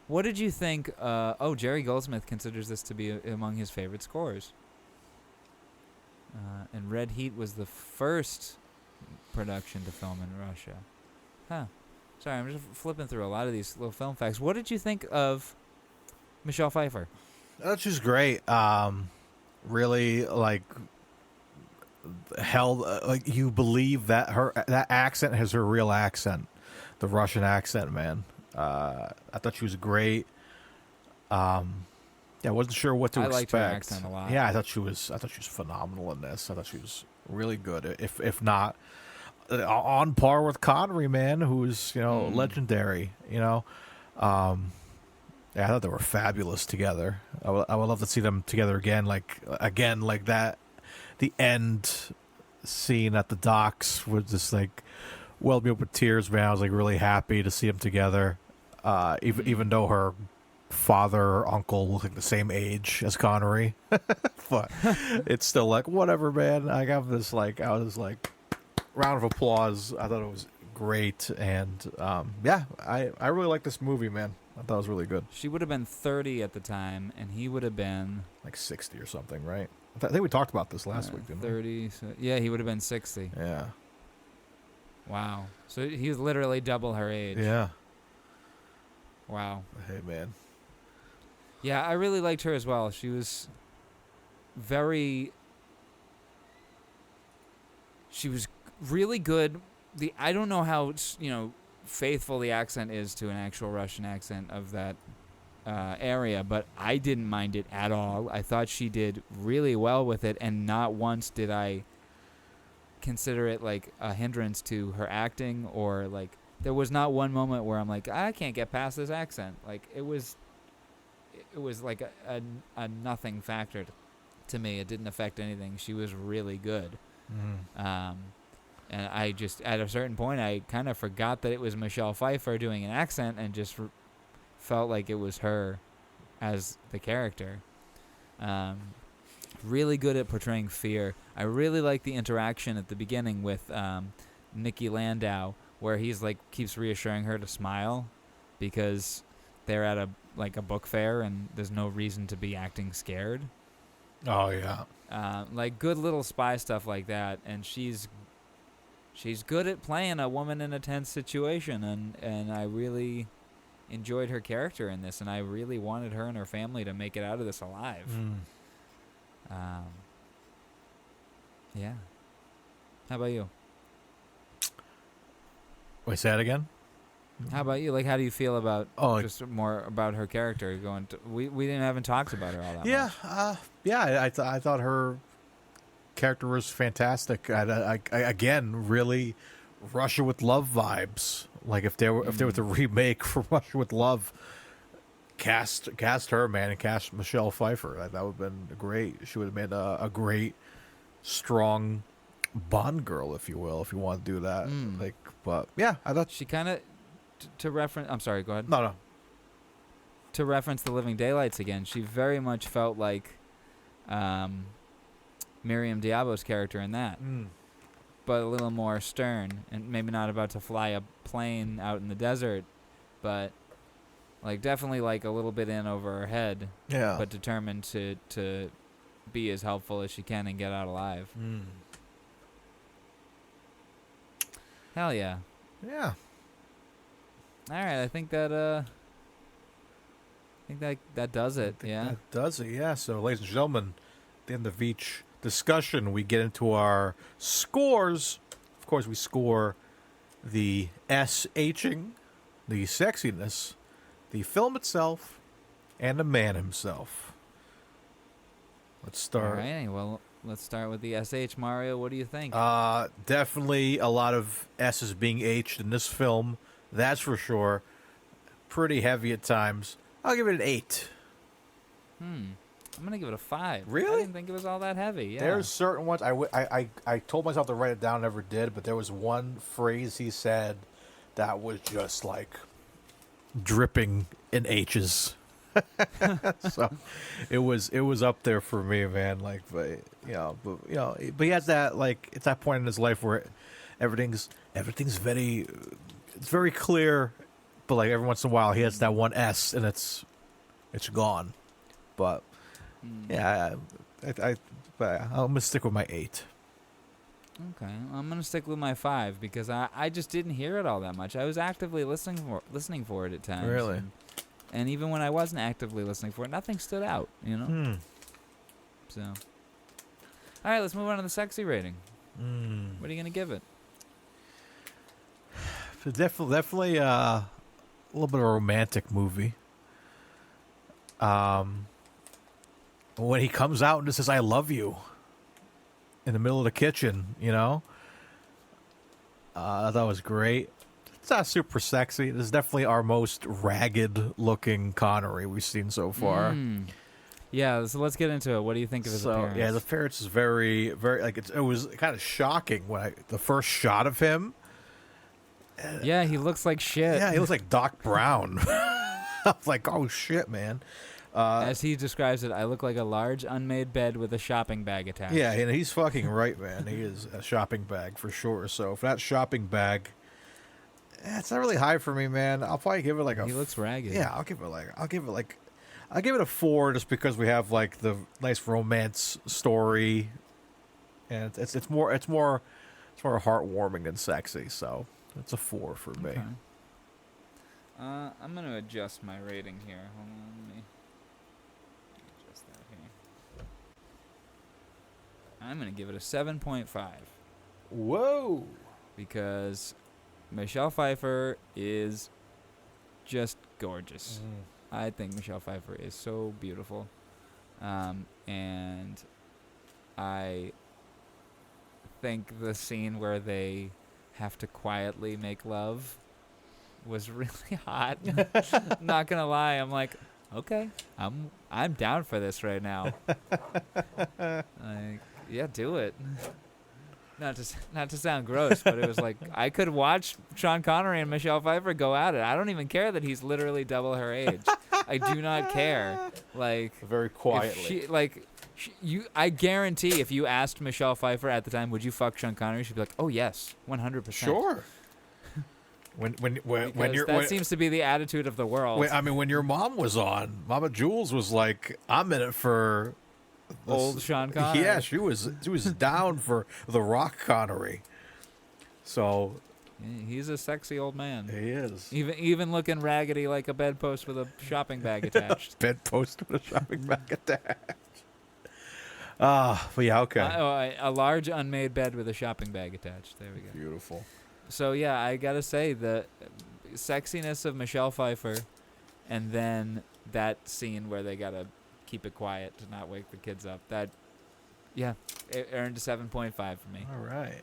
[SPEAKER 7] What did you think? Jerry Goldsmith considers this to be among his favorite scores. And Red Heat was the first production to film in Russia. Sorry, I'm just flipping through a lot of these little film facts. What did you think of Michelle Pfeiffer?
[SPEAKER 3] She's great. Really, held, you believe that that accent is her real accent, the Russian accent, man. I thought she was great. I wasn't sure what to expect. I liked her accent a lot. Yeah, I thought she was phenomenal in this. I thought she was really good. If not on par with Connery, man, who's legendary. I thought they were fabulous together. I would love to see them together again, like that. The end scene at the docks was just welled me up with tears, man. I was really happy to see them together. Even though her father or uncle looked like the same age as Connery, but it's still whatever, man. I was round of applause. I thought it was great, and I really like this movie, man. I thought it was really good.
[SPEAKER 7] She would have been 30 at the time, and he would have been
[SPEAKER 3] 60 or something, right? I think we talked about this last week, didn't
[SPEAKER 7] 30, we? So, yeah, he would have been 60.
[SPEAKER 3] Yeah.
[SPEAKER 7] Wow. So he was literally double her age.
[SPEAKER 3] Yeah.
[SPEAKER 7] Wow.
[SPEAKER 3] Hey, man.
[SPEAKER 7] Yeah, I really liked her as well. She was she was really good. I don't know how, faithful the accent is to an actual Russian accent of that area, but I didn't mind it at all. I thought she did really well with it, and not once did I consider it a hindrance to her acting, or there was not one moment where I'm I can't get past this accent. It was a nothing factor to me. It didn't affect anything. She was really good. And I just, at a certain point, I kind of forgot that it was Michelle Pfeiffer doing an accent and just felt like it was her as the character. Really good at portraying fear. I really like the interaction at the beginning with Nicky Landau, where he's keeps reassuring her to smile because they're at a book fair and there's no reason to be acting scared.
[SPEAKER 3] Oh, yeah.
[SPEAKER 7] Good little spy stuff like that, and she's good at playing a woman in a tense situation, and I really enjoyed her character in this, and I really wanted her and her family to make it out of this alive. Yeah. How about you?
[SPEAKER 3] Wait, say that again?
[SPEAKER 7] How about you? Like, how do you feel about
[SPEAKER 3] just
[SPEAKER 7] more about her character? We haven't talked about her all that
[SPEAKER 3] Yeah,
[SPEAKER 7] much.
[SPEAKER 3] I thought her character was fantastic. I again, really Russia with Love vibes. Like if there was a remake for Russia with Love, cast her, man, and cast Michelle Pfeiffer. That would have been great. She would have made a great, strong Bond girl, if you will, if you want to do that. But yeah, I thought
[SPEAKER 7] she kind of to reference. I'm sorry. Go ahead.
[SPEAKER 3] No.
[SPEAKER 7] To reference The Living Daylights again, she very much felt like Miriam Diabo's character in that, but a little more stern, and maybe not about to fly a plane out in the desert, but like definitely like a little bit in over her head.
[SPEAKER 3] Yeah.
[SPEAKER 7] But determined to be as helpful as she can and get out alive. Hell yeah.
[SPEAKER 3] Yeah.
[SPEAKER 7] All right, I think that that does it. Yeah.
[SPEAKER 3] That does it. Yeah. So, ladies and gentlemen, at the end of each discussion, we get into our scores. Of course, we score the SHing, the sexiness, the film itself, and the man himself. Let's start.
[SPEAKER 7] All right. Well, let's start with the SH. Mario, what do you think?
[SPEAKER 3] Definitely a lot of S's being H'd in this film. That's for sure. Pretty heavy at times. I'll give it an 8.
[SPEAKER 7] I'm gonna give it a 5.
[SPEAKER 3] Really?
[SPEAKER 7] I didn't think it was all that heavy. Yeah.
[SPEAKER 3] There's certain ones I told myself to write it down, never did, but there was one phrase he said that was just like dripping in H's. So it was up there for me, man. Like, but he has that, like, it's that point in his life where everything's very clear, but like every once in a while he has that one S and it's gone. But yeah, I'm gonna stick with my 8.
[SPEAKER 7] Okay, I'm gonna stick with my 5 because I just didn't hear it all that much. I was actively listening for it at times.
[SPEAKER 3] Really?
[SPEAKER 7] And even when I wasn't actively listening for it, nothing stood out. You know. So. All right, let's move on to the sexy rating. What are you gonna give it?
[SPEAKER 3] Definitely a little bit of a romantic movie. When he comes out and just says, "I love you," in the middle of the kitchen, I thought it was great. It's not super sexy. This is definitely our most ragged-looking Connery we've seen so far.
[SPEAKER 7] Yeah, so let's get into it. What do you think of his appearance?
[SPEAKER 3] Yeah, the appearance is very, very, like, it was kind of shocking when the first shot of him.
[SPEAKER 7] Yeah, he looks like shit.
[SPEAKER 3] Yeah, he looks like Doc Brown. I'm like, oh shit, man.
[SPEAKER 7] As he describes it, I look like a large unmade bed with a shopping bag attached.
[SPEAKER 3] Yeah, and he's fucking right, man. He is a shopping bag for sure. So for that shopping bag, it's not really high for me, man. I'll probably give it like a.
[SPEAKER 7] He looks ragged.
[SPEAKER 3] Yeah, I'll give it a 4 just because we have like the nice romance story, and it's more heartwarming than sexy. So it's a 4 for me.
[SPEAKER 7] Okay. I'm gonna adjust my rating here. Hold on, let me adjust that here. I'm gonna give it a 7.5.
[SPEAKER 3] Whoa!
[SPEAKER 7] Because Michelle Pfeiffer is just gorgeous. I think Michelle Pfeiffer is so beautiful. And I think the scene where they have to quietly make love was really hot. Not gonna lie, I'm like, okay, I'm down for this right now. Like, yeah, do it. Not to sound gross, but it was like I could watch Sean Connery and Michelle Pfeiffer go at it. I don't even care that he's literally double her age. I do not care. Like,
[SPEAKER 3] very quietly.
[SPEAKER 7] I guarantee if you asked Michelle Pfeiffer at the time, would you fuck Sean Connery? She'd be like, oh yes, 100%.
[SPEAKER 3] Sure. When
[SPEAKER 7] that seems to be the attitude of the world.
[SPEAKER 3] When your mom was on, Mama Jules was like, I'm in it for
[SPEAKER 7] old Sean Connery.
[SPEAKER 3] Yeah, she was down for the Rock Connery. So
[SPEAKER 7] he's a sexy old man.
[SPEAKER 3] He is.
[SPEAKER 7] Even looking raggedy like a bedpost with a shopping bag attached.
[SPEAKER 3] Bedpost with a shopping bag attached. But yeah, okay.
[SPEAKER 7] A large unmade bed with a shopping bag attached. There we go.
[SPEAKER 3] Beautiful.
[SPEAKER 7] So yeah, I gotta say that sexiness of Michelle Pfeiffer, and then that scene where they gotta keep it quiet to not wake the kids up. That, yeah, it earned a 7.5 for me.
[SPEAKER 3] All right.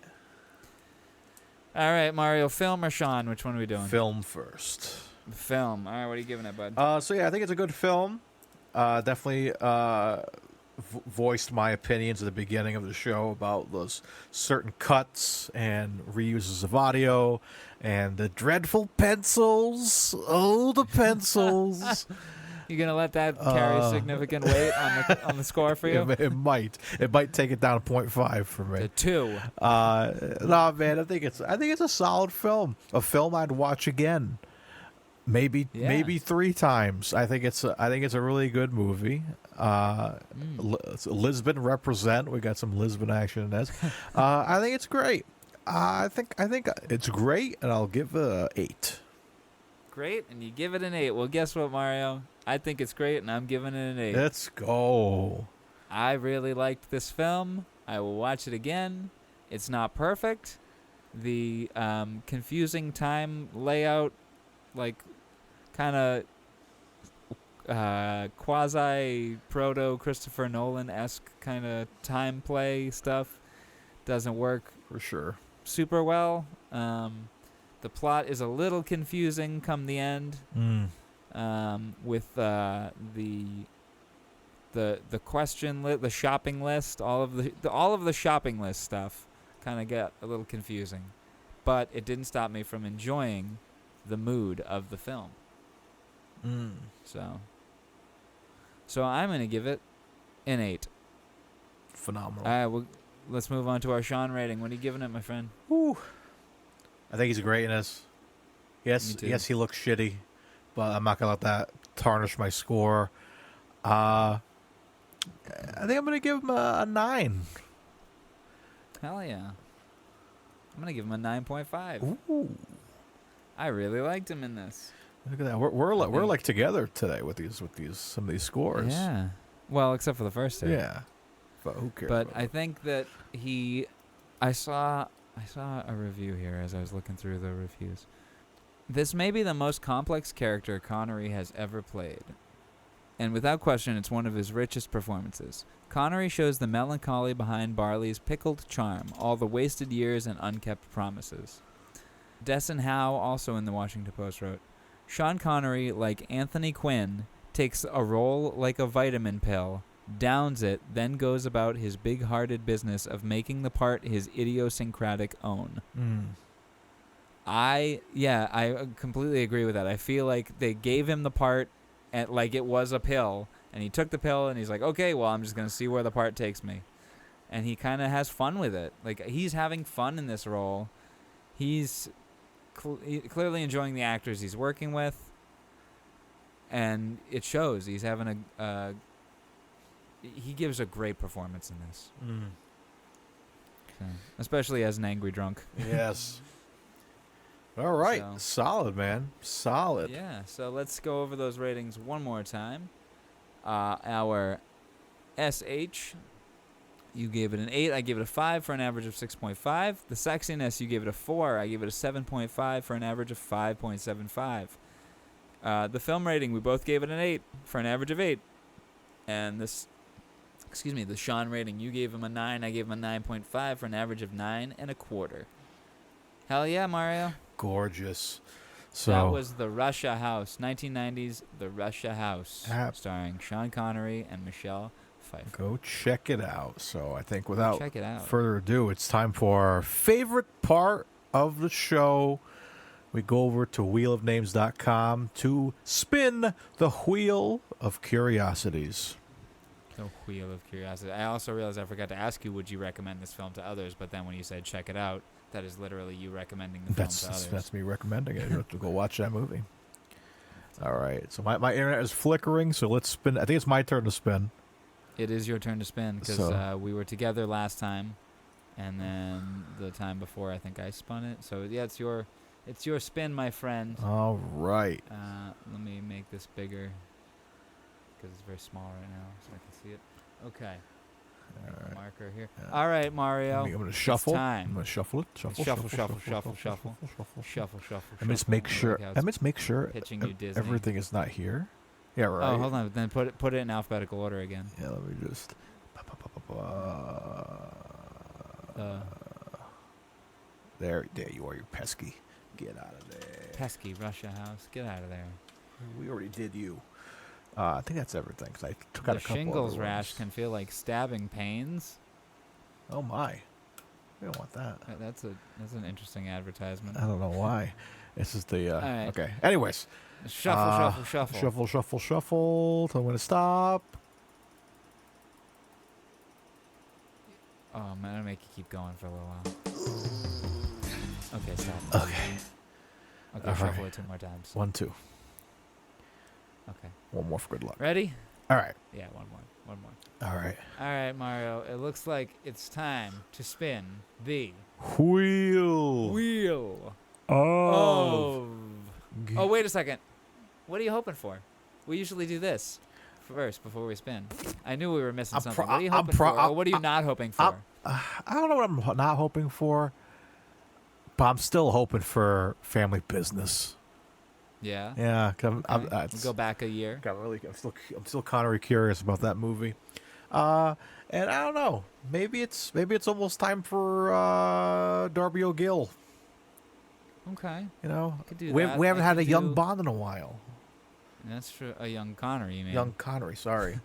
[SPEAKER 7] All right, Mario, film or Sean? Which one are we doing?
[SPEAKER 3] Film first.
[SPEAKER 7] Film. All right, what are you giving it, bud?
[SPEAKER 3] So yeah, I think it's a good film. Definitely voiced my opinions at the beginning of the show about those certain cuts and reuses of audio and the dreadful pencils. Oh, the pencils.
[SPEAKER 7] You gonna let that carry significant weight on the score for you?
[SPEAKER 3] It might take it down to 0.5 for me.
[SPEAKER 7] To 2.
[SPEAKER 3] No, man, I think it's a solid film. A film I'd watch again. Maybe 3 times. I think it's a really good movie. Lisbon represent. We got some Lisbon action in this. I think it's great. I think it's great, and I'll give it an 8.
[SPEAKER 7] Great, and you give it an 8. Well, guess what, Mario? I think it's great, and I'm giving it an 8.
[SPEAKER 3] Let's go.
[SPEAKER 7] I really liked this film. I will watch it again. It's not perfect. The confusing time layout, like, kind of quasi proto Christopher Nolan-esque kind of time play stuff doesn't work
[SPEAKER 3] for sure
[SPEAKER 7] super well. The plot is a little confusing come the end, with the question the shopping list, all of the shopping list stuff kind of got a little confusing, but it didn't stop me from enjoying the mood of the film. So I'm gonna give it an 8.
[SPEAKER 3] Phenomenal.
[SPEAKER 7] All right, well, let's move on to our Sean rating. What are you giving it, my friend?
[SPEAKER 3] Woo. I think he's great in this. Yes, he looks shitty, but I'm not gonna let that tarnish my score. I think I'm gonna give him a 9.
[SPEAKER 7] Hell yeah! I'm gonna give him a 9.5.
[SPEAKER 3] Ooh.
[SPEAKER 7] I really liked him in this.
[SPEAKER 3] Look at that. We're like together today with some of these scores.
[SPEAKER 7] Yeah. Well, except for the first 2.
[SPEAKER 3] Yeah. But who cares?
[SPEAKER 7] But I think that I saw a review here as I was looking through the reviews. This may be the most complex character Connery has ever played, and without question, it's one of his richest performances. Connery shows the melancholy behind Barley's pickled charm, all the wasted years and unkept promises. Desson Howe, also in the Washington Post, wrote, Sean Connery, like Anthony Quinn, takes a role like a vitamin pill, downs it, then goes about his big-hearted business of making the part his idiosyncratic own. I completely agree with that. I feel like they gave him the part like it was a pill, and he took the pill, and he's like, okay, well, I'm just going to see where the part takes me. And he kind of has fun with it. Like, he's having fun in this role. He's clearly enjoying the actors he's working with, and it shows. He's having he gives a great performance in this. So, especially as an angry drunk.
[SPEAKER 3] Yes. All right. So, solid, man. Solid.
[SPEAKER 7] Yeah. So let's go over those ratings one more time. Our SH, you gave it an 8. I gave it a 5 for an average of 6.5. The sexiness, you gave it a 4. I gave it a 7.5 for an average of 5.75. The film rating, we both gave it an 8 for an average of 8. And the Sean rating, you gave him a 9. I gave him a 9.5 for an average of 9.25. Hell yeah, Mario.
[SPEAKER 3] Gorgeous. So
[SPEAKER 7] that was The Russia House, 1990s The Russia House, starring Sean Connery and Michelle Pfeiffer.
[SPEAKER 3] Go check it out. So I think without further ado, it's time for our favorite part of the show. We go over to wheelofnames.com to spin the wheel of curiosities.
[SPEAKER 7] The wheel of curiosity. I also realized I forgot to ask you, would you recommend this film to others? But then when you said check it out, that is literally you recommending the film to others.
[SPEAKER 3] That's me recommending it. You have to go watch that movie. All right. So my internet is flickering, so let's spin. I think it's my turn to spin.
[SPEAKER 7] It is your turn to spin because we were together last time, and then the time before I think I spun it. So yeah, it's your spin, my friend.
[SPEAKER 3] All right.
[SPEAKER 7] Let me make this bigger because it's very small right now, so I can see it. Okay. Marker here. All right, Mario.
[SPEAKER 3] I'm gonna shuffle.
[SPEAKER 7] It's time.
[SPEAKER 3] I'm gonna shuffle it.
[SPEAKER 7] Shuffle.
[SPEAKER 3] Let me just make sure. Let me just make sure
[SPEAKER 7] pitching you Disney.
[SPEAKER 3] everything is not here. Yeah, right.
[SPEAKER 7] Oh, hold on. Then put it in alphabetical order again.
[SPEAKER 3] Yeah, let me just. There you are. You're pesky. Get out of there.
[SPEAKER 7] Pesky Russia House. Get out of there.
[SPEAKER 3] We already did you. I think that's everything. Cause I took out a
[SPEAKER 7] The
[SPEAKER 3] couple
[SPEAKER 7] shingles
[SPEAKER 3] other
[SPEAKER 7] rash
[SPEAKER 3] ones.
[SPEAKER 7] can feel like stabbing pains.
[SPEAKER 3] Oh my! We don't want that.
[SPEAKER 7] That's an interesting advertisement.
[SPEAKER 3] I don't know why. This is the
[SPEAKER 7] right.
[SPEAKER 3] okay. Anyways,
[SPEAKER 7] Shuffle.
[SPEAKER 3] Shuffle. Tell me when to stop.
[SPEAKER 7] Oh, I'm gonna make you keep going for a little while. Okay, stop. Okay, shuffle it 2 more times.
[SPEAKER 3] 1, 2.
[SPEAKER 7] Okay.
[SPEAKER 3] One more for good luck.
[SPEAKER 7] Ready?
[SPEAKER 3] All right.
[SPEAKER 7] Yeah, one more.
[SPEAKER 3] All right.
[SPEAKER 7] All right, Mario. It looks like it's time to spin the
[SPEAKER 3] Wheel.
[SPEAKER 7] Oh, wait a second. What are you hoping for? We usually do this first before we spin. I knew we were missing something. What are you hoping for? Or what are you not hoping for?
[SPEAKER 3] I don't know what I'm not hoping for, but I'm still hoping for Family Business.
[SPEAKER 7] Yeah.
[SPEAKER 3] Yeah.
[SPEAKER 7] Okay. We'll go back a year.
[SPEAKER 3] I'm still Connery curious about that movie. And I don't know. Maybe it's almost time for Darby O'Gill.
[SPEAKER 7] Okay.
[SPEAKER 3] You know,
[SPEAKER 7] could do
[SPEAKER 3] we
[SPEAKER 7] that.
[SPEAKER 3] haven't had a young
[SPEAKER 7] do-
[SPEAKER 3] Bond in a while.
[SPEAKER 7] That's true. A young Connery, you mean?
[SPEAKER 3] Young Connery, sorry.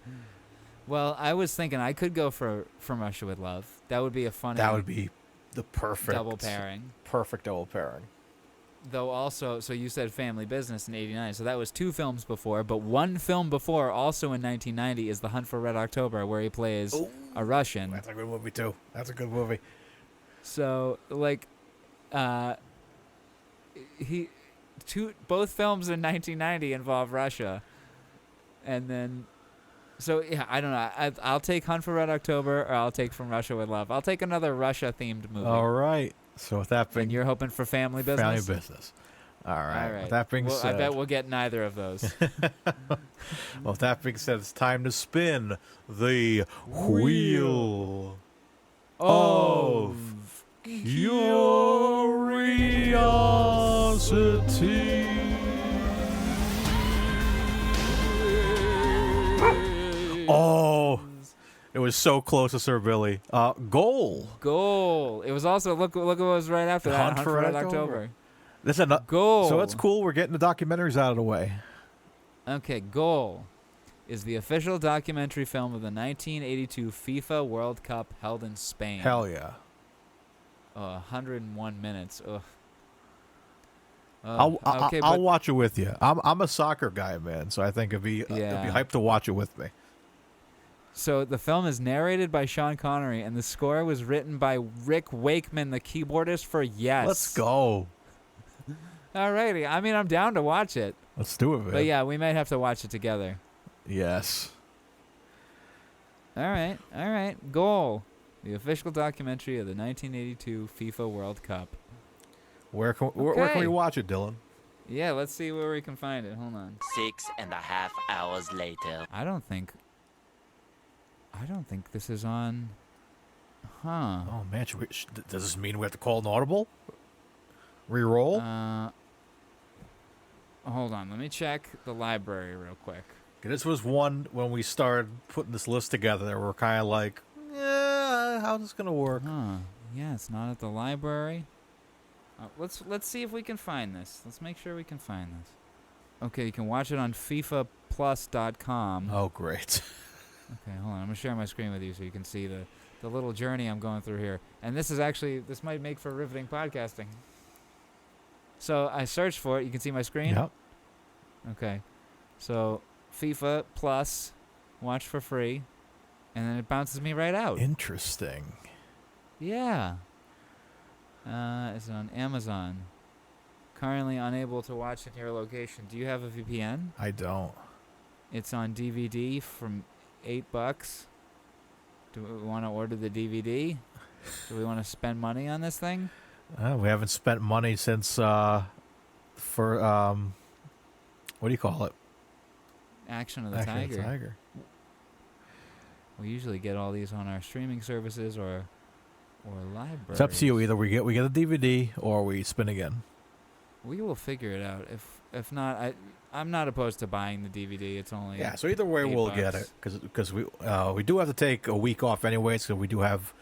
[SPEAKER 7] Well, I was thinking I could go for From Russia with Love. That would be a funny.
[SPEAKER 3] That would be the perfect
[SPEAKER 7] double pairing.
[SPEAKER 3] Perfect double pairing.
[SPEAKER 7] Though also, so you said Family Business in '89, so that was 2 films before, but 1 film before, also in 1990, is The Hunt for Red October, where he plays a Russian.
[SPEAKER 3] That's a good movie too. That's a good movie.
[SPEAKER 7] So, like, both films in 1990 involve Russia, and then, so yeah, I don't know. I'll take Hunt for Red October, or I'll take From Russia with Love. I'll take another Russia-themed movie.
[SPEAKER 3] All right. So with that being,
[SPEAKER 7] and you're hoping for Family Business.
[SPEAKER 3] Family Business. All right. With that being said,
[SPEAKER 7] I bet we'll get neither of those.
[SPEAKER 3] Well, with that being said, it's time to spin the wheel of curiosity. Oh, it was so close to Sir Billy. Goal.
[SPEAKER 7] It was also look what was right after that.
[SPEAKER 3] Hunt for Red October. Listen,
[SPEAKER 7] Goal.
[SPEAKER 3] So it's cool. We're getting the documentaries out of the way.
[SPEAKER 7] Okay, Goal is the official documentary film of the 1982 FIFA World Cup held in Spain.
[SPEAKER 3] Hell yeah.
[SPEAKER 7] 101 minutes. Ugh.
[SPEAKER 3] I'll watch it with you. I'm a soccer guy, man, so I think it'd be hype to watch it with me.
[SPEAKER 7] So the film is narrated by Sean Connery, and the score was written by Rick Wakeman, the keyboardist for Yes.
[SPEAKER 3] Let's go.
[SPEAKER 7] Alrighty. I mean, I'm down to watch it.
[SPEAKER 3] Let's do it, man.
[SPEAKER 7] But yeah, we might have to watch it together.
[SPEAKER 3] Yes.
[SPEAKER 7] All right. Goal, the official documentary of the 1982 FIFA World Cup.
[SPEAKER 3] Where can we watch it, Dylan?
[SPEAKER 7] Yeah, let's see where we can find it. Hold on.
[SPEAKER 9] 6.5 hours later.
[SPEAKER 7] I don't think this is on. Huh.
[SPEAKER 3] Oh man, does this mean we have to call an audible? Reroll?
[SPEAKER 7] Hold on, let me check the library real quick.
[SPEAKER 3] This was one when we started putting this list together. That we're kind of like, how's this gonna work?
[SPEAKER 7] Huh? Yeah, it's not at the library. Let's see if we can find this. Let's make sure we can find this. Okay, you can watch it on FIFAplus.com.
[SPEAKER 3] Oh, great.
[SPEAKER 7] Okay, hold on. I'm gonna share my screen with you so you can see the little journey I'm going through here. And this might make for riveting podcasting. So I searched for it. You can see my screen?
[SPEAKER 3] Yep.
[SPEAKER 7] Okay. So FIFA Plus, watch for free, and then it bounces me right out.
[SPEAKER 3] Interesting.
[SPEAKER 7] Yeah. It's on Amazon. Currently unable to watch in your location. Do you have a VPN?
[SPEAKER 3] I don't.
[SPEAKER 7] It's on DVD from $8. Do we want to order the DVD? Do we want to spend money on this thing?
[SPEAKER 3] We haven't spent money since what do you call it?
[SPEAKER 7] Action of the Tiger. We usually get all these on our streaming services or libraries.
[SPEAKER 3] It's up to you. Either we get a DVD or we spin again.
[SPEAKER 7] We will figure it out. If not, I'm not opposed to buying the DVD. It's only
[SPEAKER 3] So either way we'll
[SPEAKER 7] $8.
[SPEAKER 3] get it because we do have to take a week off anyway. So we do have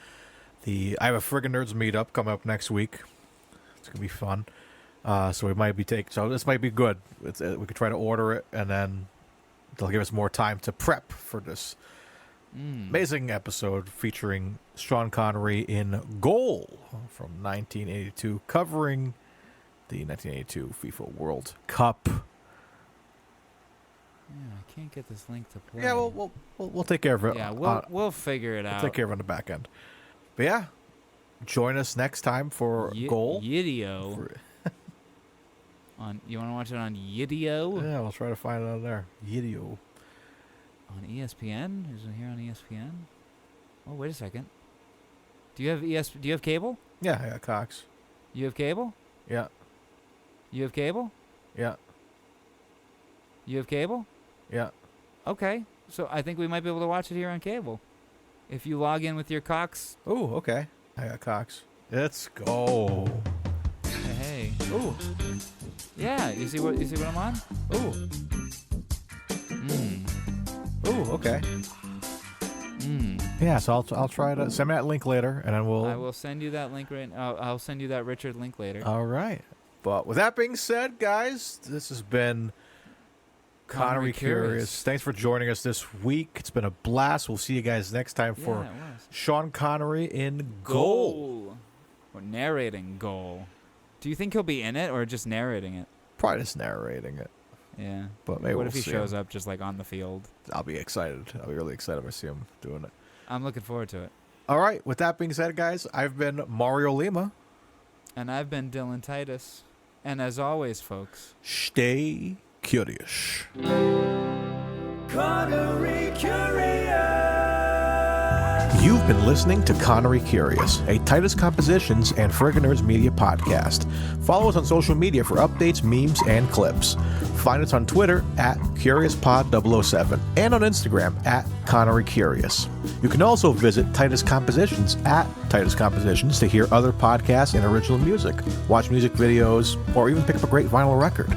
[SPEAKER 3] I have a Friggin' Nerds meetup coming up next week. It's gonna be fun. So we might be so this might be good. We could try to order it and then they'll give us more time to prep for this amazing episode featuring Sean Connery in Goal from 1982, covering the 1982 FIFA World Cup.
[SPEAKER 7] Yeah, I can't get this link to play.
[SPEAKER 3] Yeah, we'll take care of it.
[SPEAKER 7] Yeah, we'll figure it out.
[SPEAKER 3] We'll take care of it on the back end. But yeah, join us next time for Goal.
[SPEAKER 7] Yidio. You want to watch it on Yidio?
[SPEAKER 3] Yeah, we'll try to find it on there. Yidio.
[SPEAKER 7] On ESPN? Is it here on ESPN? Oh, wait a second. Do you have cable?
[SPEAKER 3] Yeah, I got Cox.
[SPEAKER 7] You have cable?
[SPEAKER 3] Yeah.
[SPEAKER 7] You have cable?
[SPEAKER 3] Yeah.
[SPEAKER 7] You have cable?
[SPEAKER 3] Yeah.
[SPEAKER 7] Okay. So I think we might be able to watch it here on cable. If you log in with your Cox.
[SPEAKER 3] Oh, okay. I got Cox. Let's go.
[SPEAKER 7] Hey.
[SPEAKER 3] Ooh.
[SPEAKER 7] Yeah, you see what I'm on?
[SPEAKER 3] Ooh. Ooh, okay. Yeah, so I'll try to send me that link later, and then
[SPEAKER 7] I will send you that link I'll send you that Richard link later.
[SPEAKER 3] All right. But with that being said, guys, this has been Connery Curious. Thanks for joining us this week. It's been a blast. We'll see you guys next time for Sean Connery in Goal.
[SPEAKER 7] Or narrating Goal. Do you think he'll be in it or just narrating it?
[SPEAKER 3] Probably just narrating it.
[SPEAKER 7] Yeah.
[SPEAKER 3] But maybe
[SPEAKER 7] what
[SPEAKER 3] we'll
[SPEAKER 7] if he
[SPEAKER 3] see
[SPEAKER 7] shows
[SPEAKER 3] him.
[SPEAKER 7] up just like on the field?
[SPEAKER 3] I'll be excited. I'll be really excited if I see him doing it.
[SPEAKER 7] I'm looking forward to it.
[SPEAKER 3] All right. With that being said, guys, I've been Mario Lima.
[SPEAKER 7] And I've been Dylan Titus. And as always, folks,
[SPEAKER 3] stay curious.
[SPEAKER 2] Connery Curious.
[SPEAKER 3] You've been listening to Connery Curious, a Titus Compositions and Friggin' Nerds Media podcast. Follow us on social media for updates, memes, and clips. Find us on Twitter at CuriousPod007 and on Instagram at Connery Curious. You can also visit Titus Compositions at Titus Compositions to hear other podcasts and original music, watch music videos, or even pick up a great vinyl record.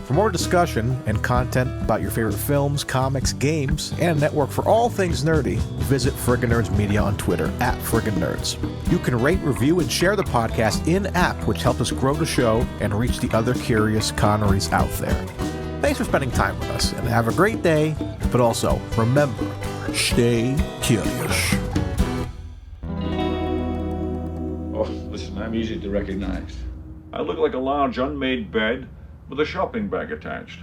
[SPEAKER 3] For more discussion and content about your favorite films, comics, games, and a network for all things nerdy, visit Friggin' Nerds Media on Twitter at Friggin' Nerds. You can rate, review, and share the podcast in-app, which helps us grow the show and reach the other curious Connerys out there. Thanks for spending time with us, and have a great day, but also, remember, stay curious.
[SPEAKER 5] Oh, listen, I'm easy to recognize. I look like a large unmade bed with a shopping bag attached.